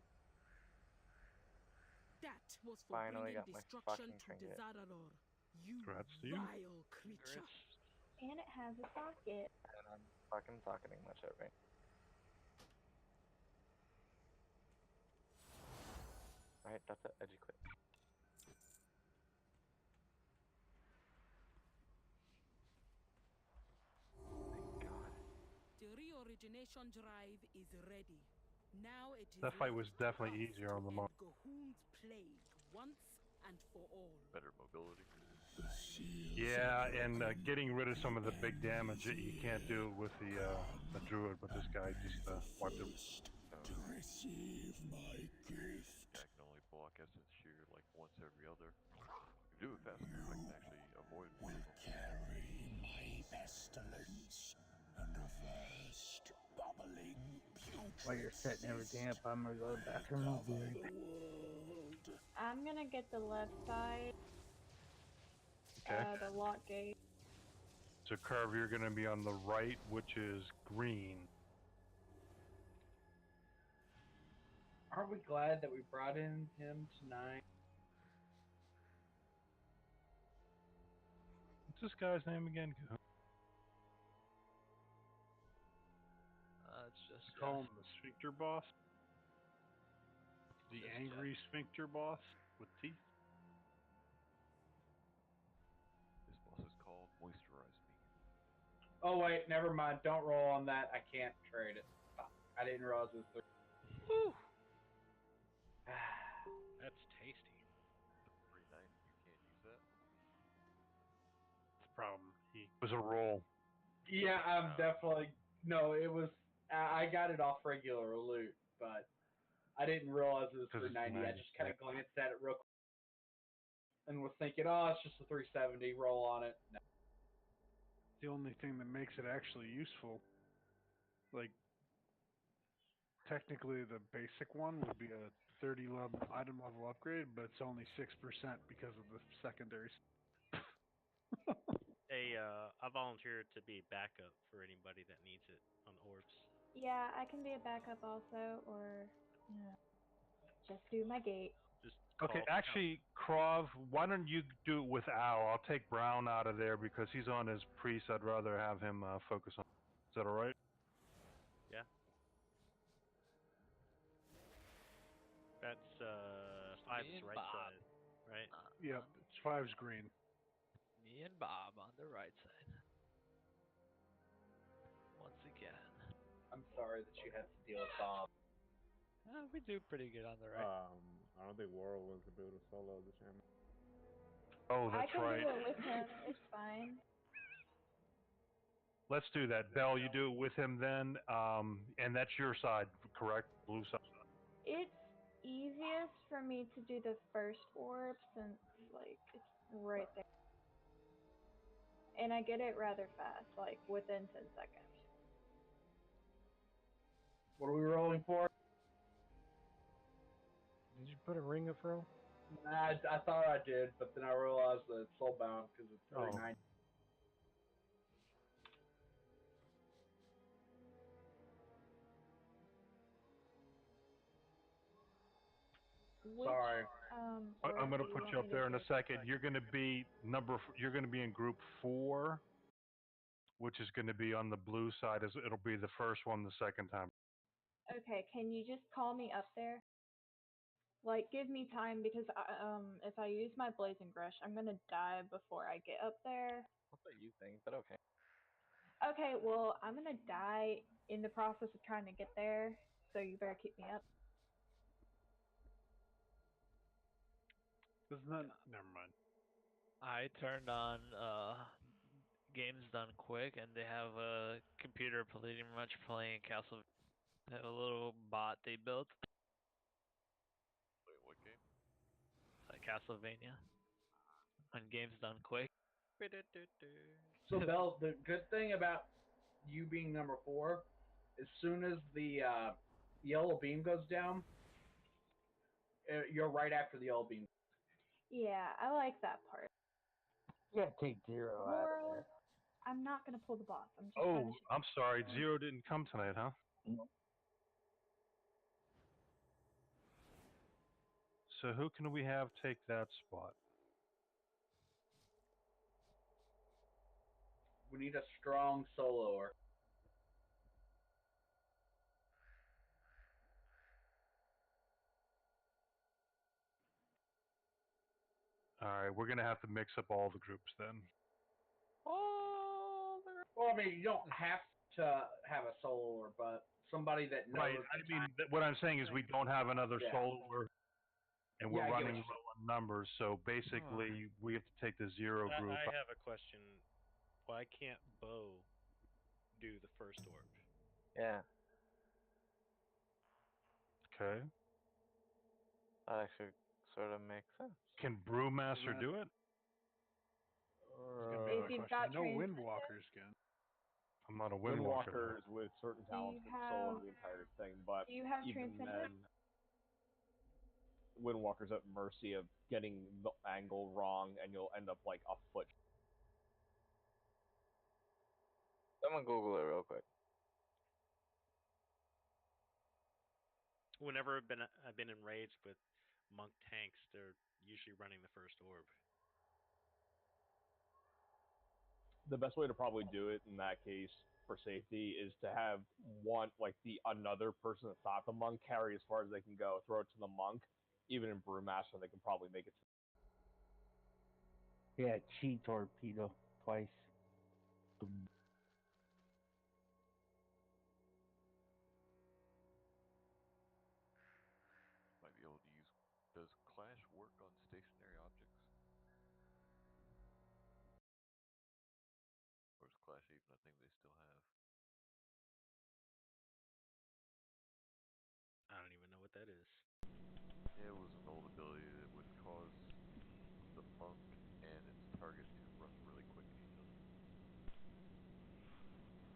That was for Finally bringing got my destruction fucking to trinket. Dezadador. You Congrats to you. vile creature. And it has a socket. And I'm fucking socketing my shit right. Alright, that's it. Edgy quit. Thank God. The reorigination drive is ready. Now it is That fight was left to definitely us easier on the to end mark. Gahun's plague once and for all. Better mobility. Yeah, and getting rid of some of the big damage that you can't do with the druid, but this guy just wiped it. To receive my gift. I can only block Essence Shear like once every other. If you do it fast enough, I can actually avoid one of them. Carry my pestilence and a vast bubbling putrid. While you're setting everything up, I'm gonna go to the bathroom. I'll be right back. I'm gonna get the left side. Okay. The lock gate. So Curve, you're going to be on the right, which is green. Aren't we glad that we brought in him tonight? What's this guy's name again? It's just Call him the sphincter boss. The angry sphincter boss with teeth. This boss is called Moisturize Me. Oh wait, never mind. Don't roll on that. I can't trade it. I didn't realize it was 3. Whew. That's tasty. 390, you can't use that? That's the problem. He was a roll. Yeah, I'm definitely. No, it was. I got it off regular loot, but I didn't realize it was 390. I just kind of glanced at it real quick and was thinking, oh, it's just a 370. Roll on it. No. the only thing that makes it actually useful. Like, technically the basic one would be a 30 level item level upgrade, but it's only 6% because of the secondaries. Hey, I volunteered to be backup for anybody that needs it on orbs. Yeah, I can be a backup also, or just do my gate. Just Okay, actually, Krov, why don't you do it with Al? I'll take Brown out of there because he's on his priest. I'd rather have him focus on. Is that all right? Yeah. That's 5's Me and right Bob. side, right? Yep, it's 5's green. Me and Bob on the right side. Once again. I'm sorry that you had to deal with Bob. We do pretty good on the right. I don't think Worrell wants to build a solo this time. Oh, I that's can right. do it with him. It's fine. Let's do that. Belle, you do it with him then, and that's your side, correct? Blue side. It's easiest for me to do the first orb since, like, it's right there. And I get it rather fast, like, within 10 seconds. What are we rolling for? Did you put a ring of throw? I thought I did, but then I realized that it's soulbound because it's Oh. 39. Which, Sorry. I'm orb going to do put want you up me to there in a do? second. You're going to be You're going to be in group 4, which is going to be on the blue side. It'll be the first one the second time. Okay, can you just call me up there? Like, give me time because if I use my blazing brush, I'm gonna die before I get up there. That's what you think, but okay. Okay, well, I'm gonna die in the process of trying to get there, so you better keep me up. Isn't that? Never mind. I turned on games done quick, and they have a computer pretty much playing Castle. They have a little bot they built. Wait, what game? Castlevania. On games done quick. So, Belle, the good thing about you being number 4, as soon as the yellow beam goes down, you're right after the yellow beam. Yeah, I like that part. You gotta take Zero out of World, there. I'm not gonna pull the boss. I'm just trying to Oh, I'm sorry. Zero didn't come tonight, huh? So who can we have take that spot? We need a strong soloer. All right, we're going to have to mix up all the groups then. Well, I mean, you don't have to have a soloer, but somebody that knows. Right. I mean, what I'm saying is we don't have another Yeah. soloer, and we're Yeah, I get running what low on numbers. So basically, we have to take the Zero group. I have a question. Why can't Bo do the first orb? Yeah, Okay. that actually sort of makes sense. Can Brewmaster do it? It's gonna be If my you've question. I got know transcendence, Windwalkers can. I'm not a Windwalker. Windwalkers with certain Do you talents can have- solo the entire thing, but do you have even transcendence? then, Windwalker's at mercy of getting the angle wrong, and you'll end up like a foot. Someone Google it real quick. Whenever I've been in raids with monk tanks, they're usually running the first orb. The best way to probably do it in that case for safety is to have another person that's not the monk carry as far as they can go, throw it to the monk. Even in Brewmaster, they can probably make it. Yeah, cheat torpedo twice. Boom. Might be able to use. Does Clash work on stationary objects? Or is Clash even a thing they still have? I don't even know what that is. Yeah, it was an old ability that would cause the monk and its target to run really quick at each other.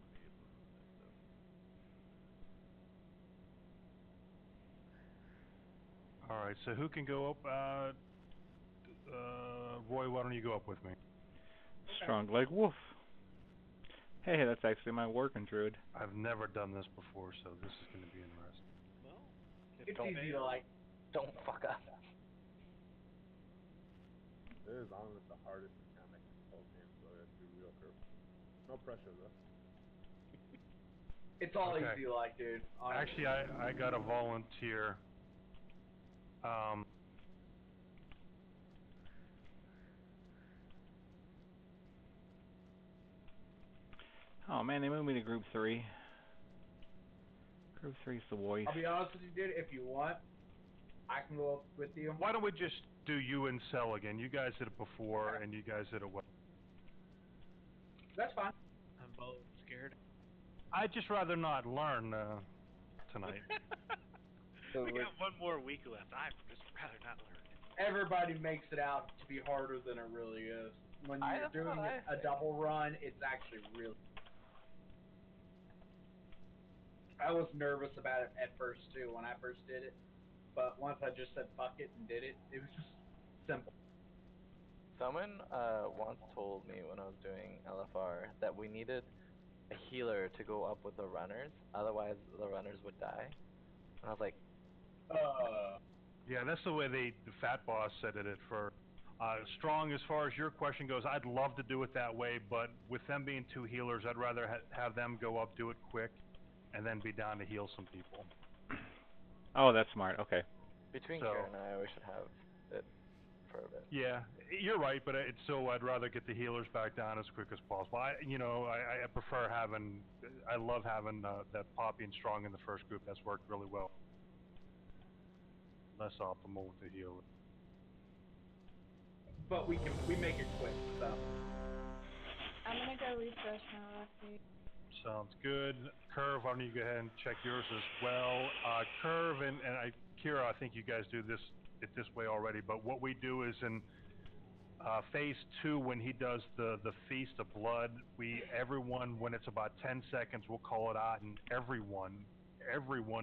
I need to move that though. All right, so who can go up? Roy, why don't you go up with me? Strong like wolf. Hey, that's actually my working druid. I've never done this before, so this is going to be interesting. Well, It's easy to like. Don't fuck up. It is honestly the hardest mechanic in the whole game, so I have to be real careful. No pressure though. It's all Okay. easy, like, dude. Honestly. Actually, I got a volunteer. Oh man, they moved me to Group 3. Group 3's the voice. I'll be honest with you, dude. If you want, I can go up with you. Why don't we just do you and Cell again? You guys did it before, and you guys did it well. That's fine. I'm both scared. I'd just rather not learn tonight. We got one more week left. I'd just rather not learn. Everybody makes it out to be harder than it really is. When you're doing a double run, it's actually really... I was nervous about it at first, too, when I first did it. But once I just said fuck it and did it, it was just simple. Someone once told me when I was doing LFR that we needed a healer to go up with the runners, otherwise the runners would die. And I was like, Yeah, that's the way the Fat Boss said it at first. Strong, as far as your question goes, I'd love to do it that way, but with them being two healers, I'd rather have them go up, do it quick, and then be down to heal some people. Oh, that's smart. Okay. Between Karen and I, we should have it for a bit. Yeah, you're right, but it's still, I'd rather get the healers back down as quick as possible. I prefer having, I love having that Poppy and Strong in the first group. That's worked really well. Less optimal with the healer. But we make it quick, so. I'm gonna go refresh my lefty. Sounds good. Curve, why don't you go ahead and check yours as well. Curve and Kira, I think you guys do this way already, but what we do is in phase 2, when he does the Feast of Blood, everyone, when it's about 10 seconds, we'll call it out, and everyone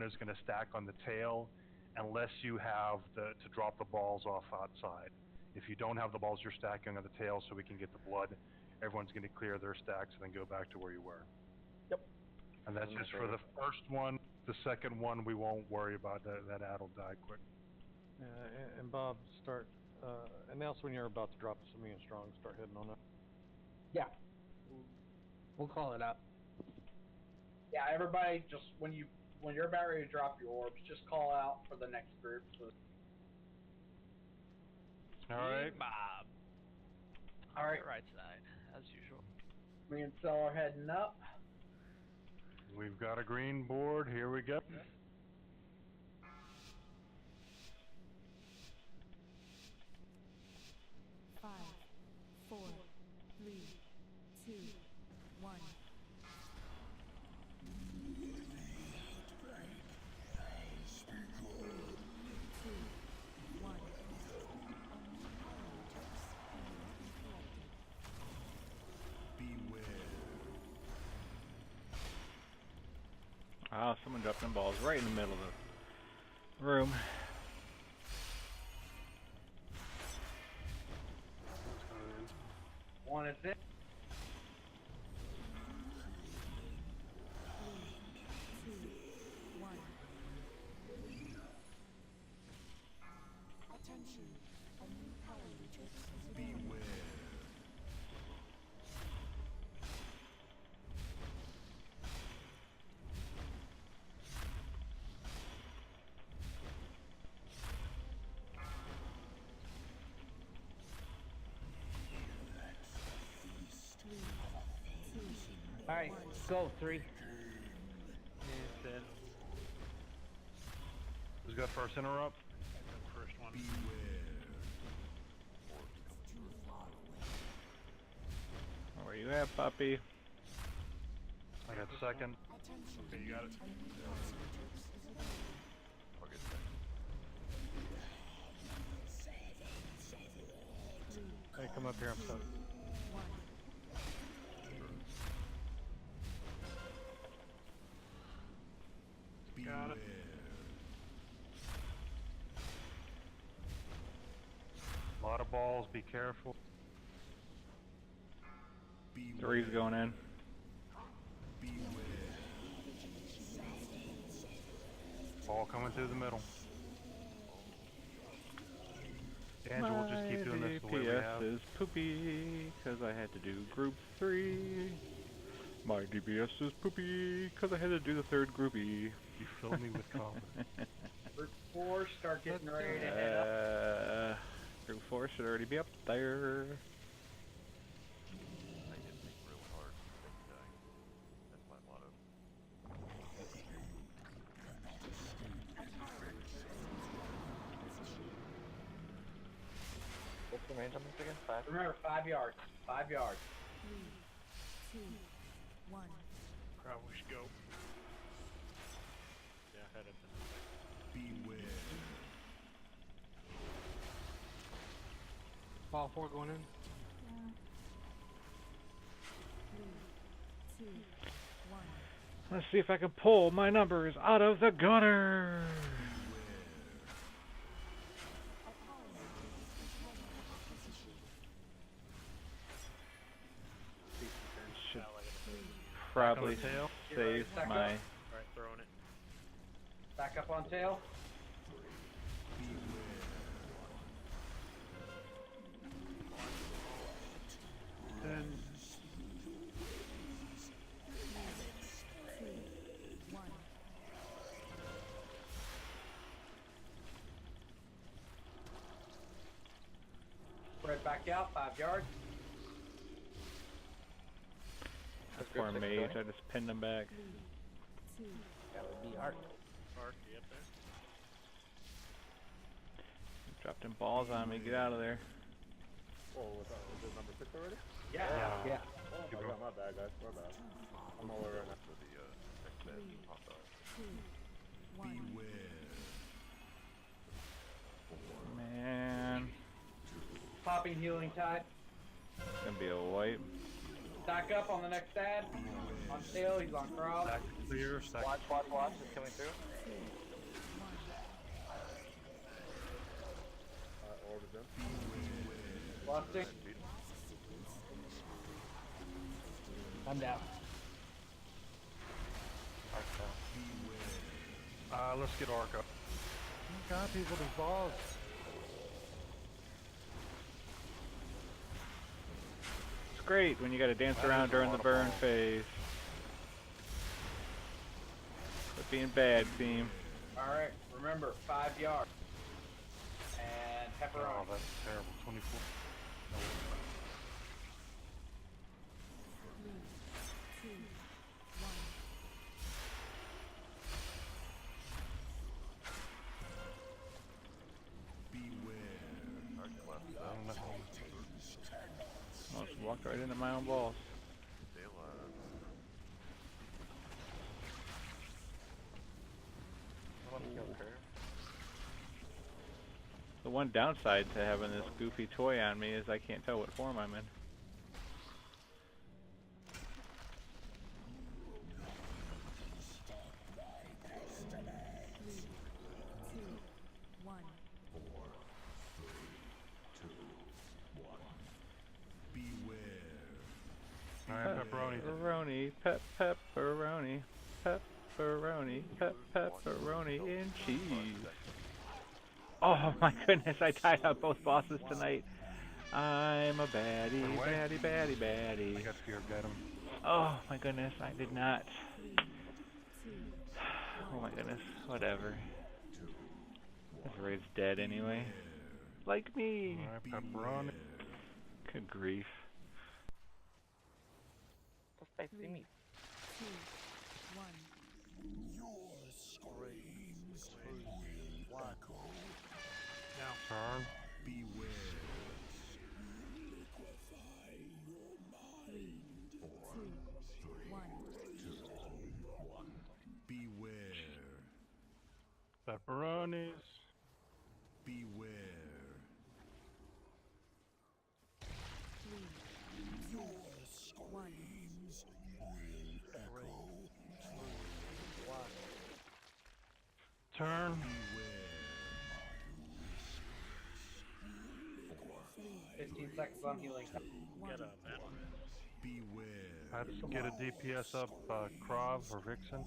is going to stack on the tail unless you have to drop the balls off outside. If you don't have the balls, you're stacking on the tail so we can get the blood. Everyone's going to clear their stacks and then go back to where you were. Yep. And that's just for the first one. The second one, we won't worry about that. That ad will die quick. And Bob, announce when you're about to drop the Simi and Strong. Start hitting on it. Yeah. We'll call it out. Yeah, everybody, just when you're about ready to drop your orbs, just call out for the next group. So. All right. Bob. All right. Right side, as usual. Me and Cell are heading up. We've got a green board. Here we go. Five, 4, 3, 2, 1. Ah, someone dropped them balls right in the middle of the room. One is it. 3, 2, 1. Attention, a new power matrix is available. Alright, go, 3. Who's got first interrupt? First one. Where you at, Poppy? I got second. Okay, you got it. I'll get second. Hey, come up here, I'm stuck. Got it. A lot of balls. Be careful. 3's going in. Ball coming through the middle. Angel, we'll just keep doing this the way we have. DPS is poopy, because I had to do Group 3. My DPS is poopy, because I had to do the third groupie. You filled me with confidence. 4, start getting ready to head up. Group 4 should already be up there. I hit things really hard every day. That's my motto. What's the range on this again? 5? Remember, 5 yards. 5 yards. 3, 2, 1. Probably should go. Yeah, head up. Beware. File 4 going in. 3, 2, 1. Let's see if I can pull my numbers out of the gunner. Should probably save my. Alright, throwing it. Back up on tail. Then 2, 1. Spread back out, 5 yards. That's poor mage, I just pinned him back. 2. That would be art. Arc, you up there? Dropped them balls on me, get out of there. Oh, was it number 6 already? Yeah. yeah. Oh my god, my bad, guys. My bad. I'm all the way right now. For the next bed popped up. 2, 1. Man, Popping healing tide. it's gonna be a wipe. Stack up on the next ad. On tail, he's on cross. Clear. Stack. Watch, it's coming through. Orb is in. Busting. I'm down. Let's get Arca. God, people, these balls. It's great when you gotta dance around during the burn phase. But being bad, team. Alright, remember, 5 yards. And pepperoni. Oh, that's terrible. 24. 3, 2, 1. Almost walked right into my own balls. Stay alive. I want to kill Curve. The one downside to having this goofy toy on me is I can't tell what form I'm in. Alright, pepperoni. Pepperoni, pepperoni, and cheese. Oh my goodness, I tied up both bosses tonight. I'm a baddie, baddie. I got fear of Venom. Oh my goodness, I did not. Oh my goodness, whatever. This raid's dead anyway. Like me. Alright, pepperoni. Good grief. Spicy meat. 2, 1. Your screams will echo. Now turn. Beware. Liquefy your mind. 2, 1. Beware. Pepperonis. Beware. 3, Your 1. screams will echo. Turn. 15 seconds on healing. Get up, man. Beware. Let's get a DPS up, Krav or Vixen.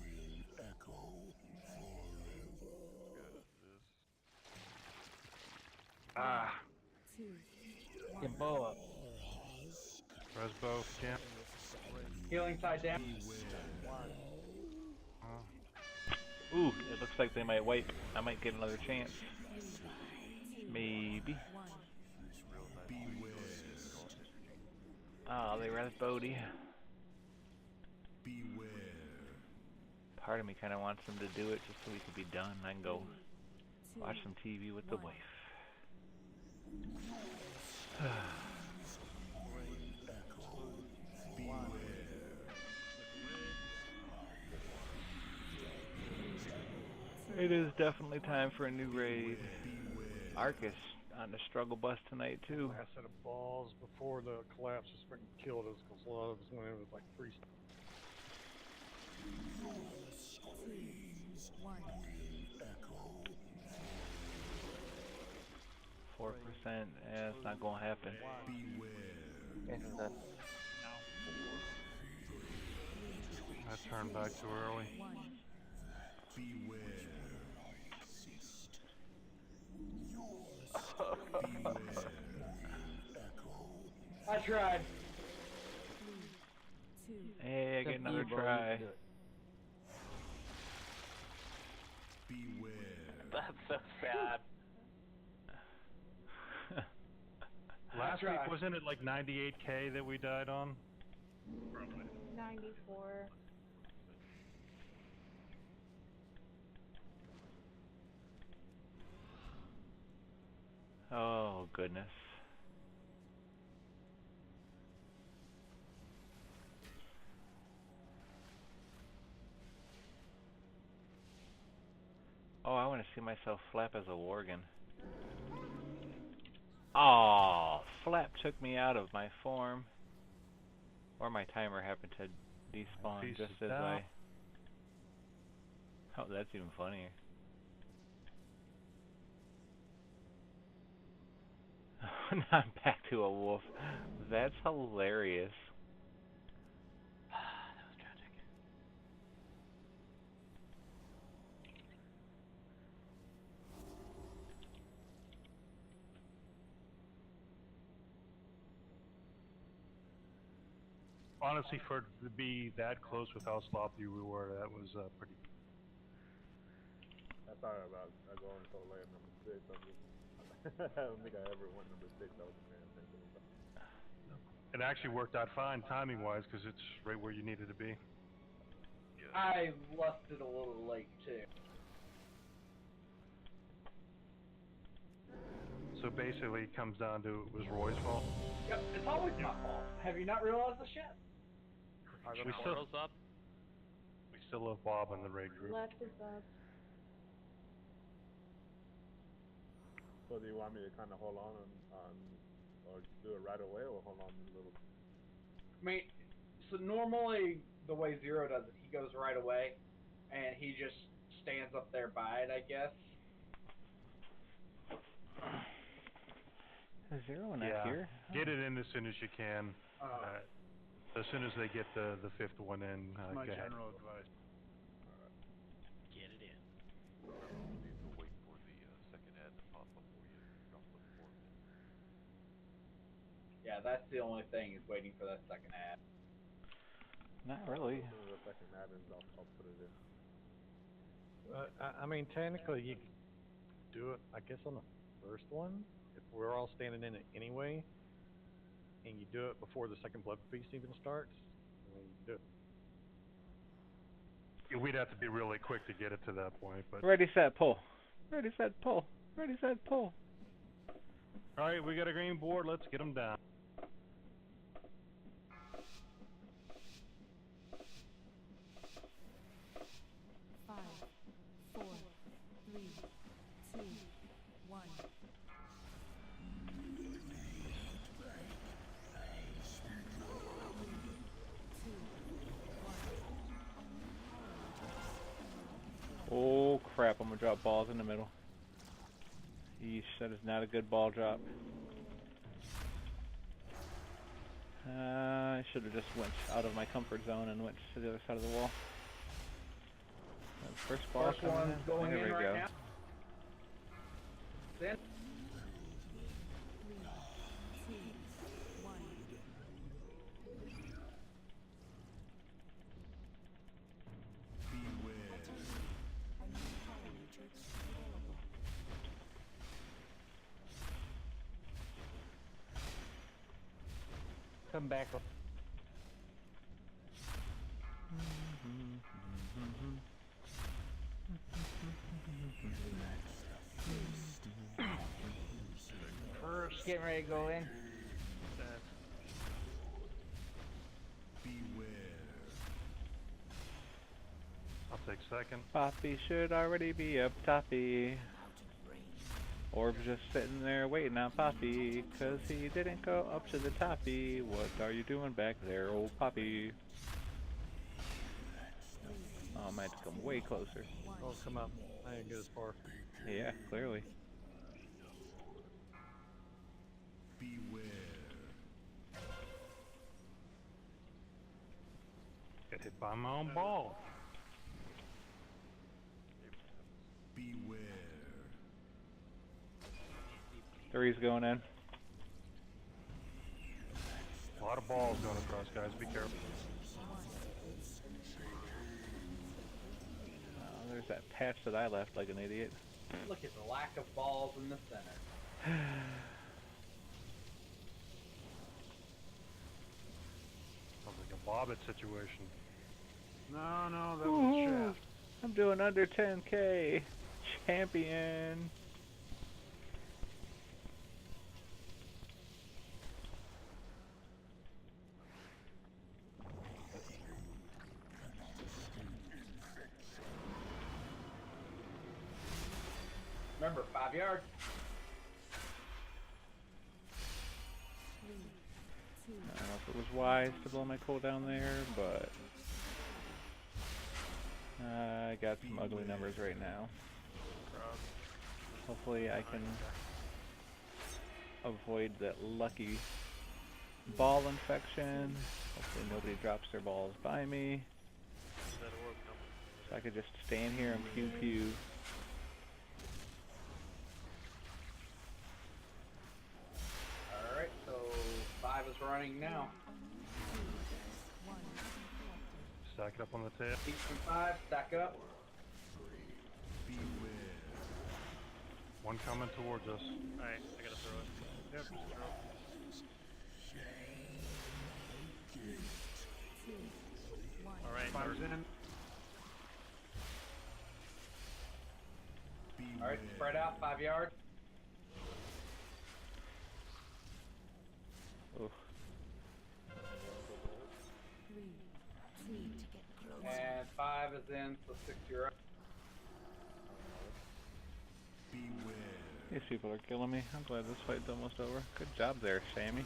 Ah. 2, 1. Get bow up. Resbo, camp. Healing tide down. Ooh, it looks like they might wipe. I might get another chance. Maybe. Oh, they res Bodhi. Part of me kind of wants them to do it just so we can be done. I can go watch some TV with the wife. It is definitely time for a new raid. Arcus on the struggle bus tonight too. Last set of balls before the collapse just fucking killed us because a lot of us went in with like 3 4%. Yeah, it's not gonna happen. I turned back too early. I tried. Hey, I get another try. That's so sad. Last week, wasn't it like 98K that we died on? 94. Oh, goodness. Oh, I want to see myself flap as a worgen. Oh, flap took me out of my form. Or my timer happened to despawn just as I... Oh, that's even funnier. Now I'm back to a wolf. That's hilarious. That was tragic. Honestly, for to be that close with how sloppy we were, that was pretty. I thought about going to lane number 6. I don't think I ever went number 6. I wasn't paying attention. It actually worked out fine timing-wise because it's right where you needed to be. I lusted a little late too. So basically, it comes down to it was Roy's fault. Yep, it's always my fault. Have you not realized this yet? We still have Bob in the raid group. Left is up. So do you want me to kind of hold on or do it right away, or hold on a little? I mean, so normally the way Zero does it, he goes right away, and he just stands up there by it, I guess. Is Zero not here? Get it in as soon as you can. As soon as they get the 5th one in, My go ahead. general advice. Get it in. You need to wait for the second ad to pop up before you drop the 4th in. Yeah, that's the only thing, is waiting for that second ad. Not really. As soon as the second ad ends, I'll put it in. I mean, technically, you could do it, I guess, on the first one, if we're all standing in it anyway, and you do it before the second blood feast even starts. I mean, you do it. We'd have to be really quick to get it to that point, but. Ready, set, pull. Ready, set, pull. Ready, set, pull. All right, we got a green board. Let's get them down. Oh crap, I'm gonna drop balls in the middle. Yeesh, that is not a good ball drop. I should have just went out of my comfort zone and went to the other side of the wall. First ball First one's going there in we right go. now. Then come back. First, getting ready to go in. I'll take second. Poppy should already be up toppy. Orb's just sitting there waiting on Poppy, 'cause he didn't go up to the toppy. What are you doing back there, old Poppy? Oh, I might have to come way closer. Oh, come up. I didn't get as far. Yeah, clearly. Get hit by my own ball. Three's going in. A lot of balls going across, guys. Be careful. Oh, there's that patch that I left like an idiot. Look at the lack of balls in the center. Sounds like a Bobbit situation. No, that was a shaft. I'm doing under 10K. Champion. Remember, 5 yards. I don't know if it was wise to blow my cooldown there, but I got some ugly numbers right now. Hopefully I can avoid that lucky ball infection. Hopefully nobody drops their balls by me. So I could just stand here and pew pew. Alright, so 5 is running now. Stack it up on the tail. 8 and 5, stack it up. One coming towards us. Alright, I gotta throw it. Yep, just throw it. Alright, Five's in. Alright, spread out, 5 yards. Oof. And 5 is in, so 6 you're up. These people are killing me. I'm glad this fight's almost over. Good job there, Sammy.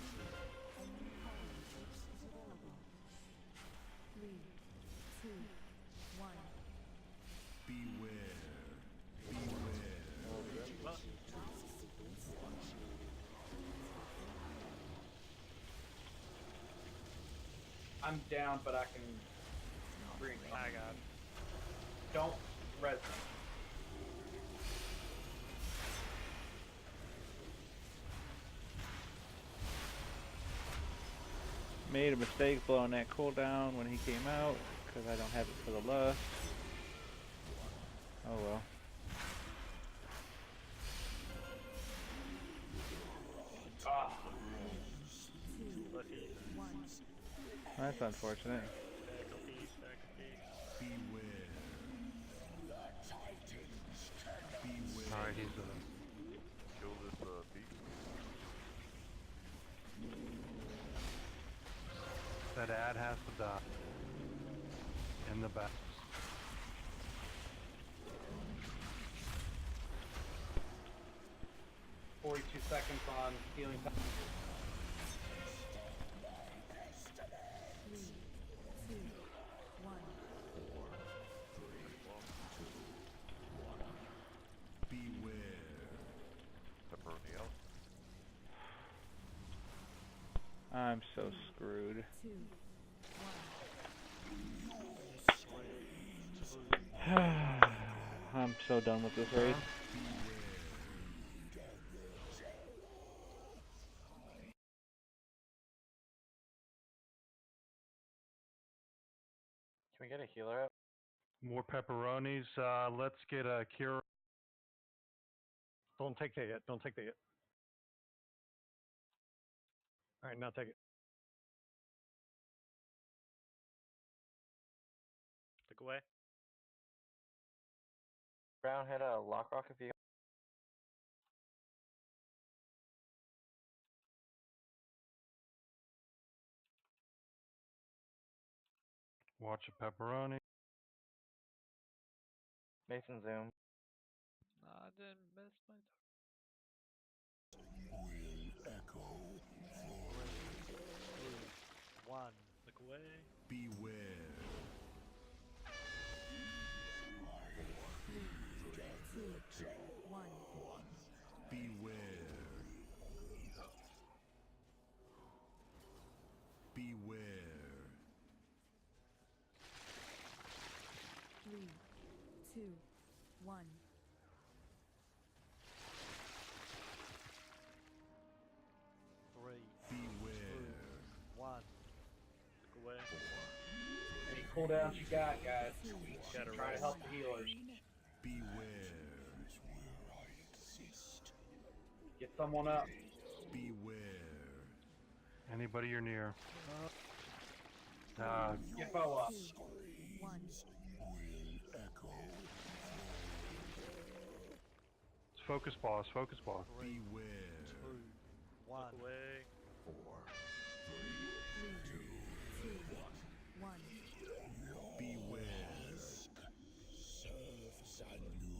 I'm down, but I can bring it. I got it. Don't res me. Made a mistake blowing that cooldown when he came out, because I don't have it for the lust. Oh well. Ah. That's unfortunate. Alright, he's Kill this beast. that ad has to die. In the back. 42 seconds on healing time. I'm so screwed. I'm so done with this race. Can we get a healer up? More pepperonis. Let's get a cure. Don't take that yet. Don't take that yet. All right, now take it. Look away. Brown hit a lock rock if you. Watch a pepperoni. Mason zoom. Nah, I didn't miss my Will echo. 1. Look away. Beware. 3, 2, 1. Beware. Beware. 3, 2, 1. Beware. 1. Look away. Any cooldowns you got, guys? Gotta Try to help the healers. Beware. Get someone up. Beware. Anybody you're near. Get Bo up. 1. Focus boss, focus boss. Beware. 1. Look away. 3, 2, 1. Beware. Serves a new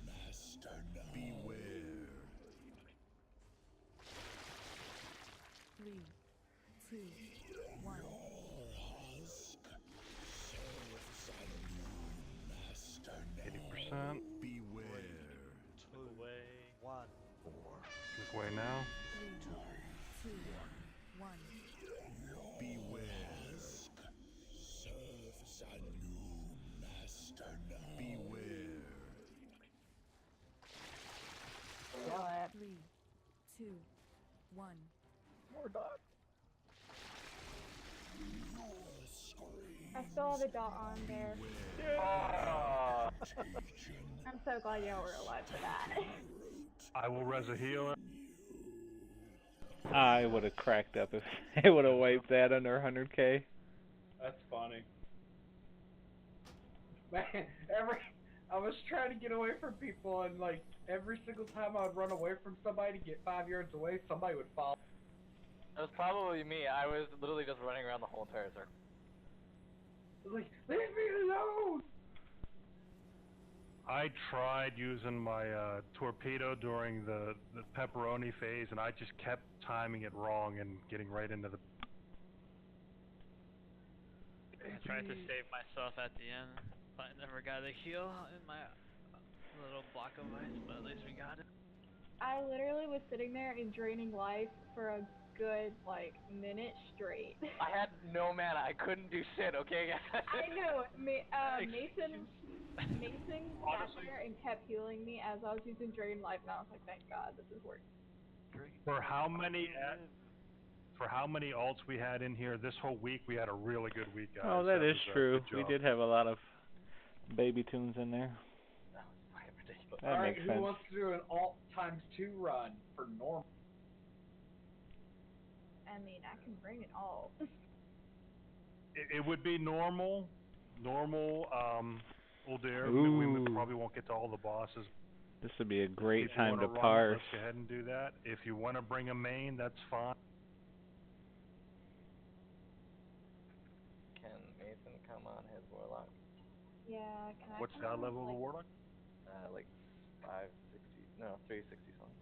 master now. Beware. 3, 2, 1. Husk serves a new master now. 80%. Beware. Look away. 1. Look away now. 3, 2, 1. Beware. Serves a new master now. Beware. 3, 2, 1. More dot. I still have a dot on there. Ah. I'm so glad y'all were alive for that. I will res a healer. I would have cracked up if they would have wiped that under 100k. That's funny. Man, I was trying to get away from people, and like every single time I would run away from somebody to get 5 yards away, somebody would follow. It was probably me. I was literally just running around the whole entire circle. I was like, leave me alone! I tried using my torpedo during the pepperoni phase, and I just kept timing it wrong and getting right into the. I tried to save myself at the end, but I never got a heal in my little block of ice, but at least we got it. I literally was sitting there and draining life for a good, like, minute straight. I had no mana. I couldn't do shit, okay, guys? I know. Mason sat there and kept healing me as I was using drain life, and I was like, thank God, this is working. For how many alts we had in here this whole week, we had a really good week, guys. Oh, that is was, true. good We job. did have a lot of baby tunes in there. That was fucking ridiculous. That Alright, makes who sense. wants to do an alt ×2 run for normal? I mean, I can bring it all. It would be normal, uldir. We probably won't get to all the bosses. This would be a great If you time wanna to run it, parse. let's go ahead and do that. If you want to bring a main, that's fine. Can Mason come on his warlock? Yeah, can I What's come that on with, level of the like, warlock? Like 560, no, 360 something.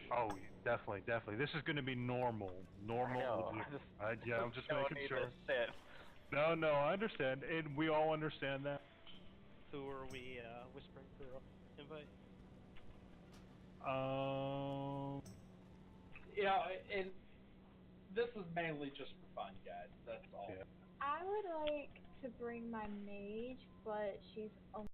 Oh, definitely. This is going to be normal. No, Yeah, I'm just showing making you sure. this shit. No, I understand, and we all understand that. Who are we whispering for invite? You know, and this is mainly just for fun, guys. That's all. Yeah. I would like to bring my mage, but she's only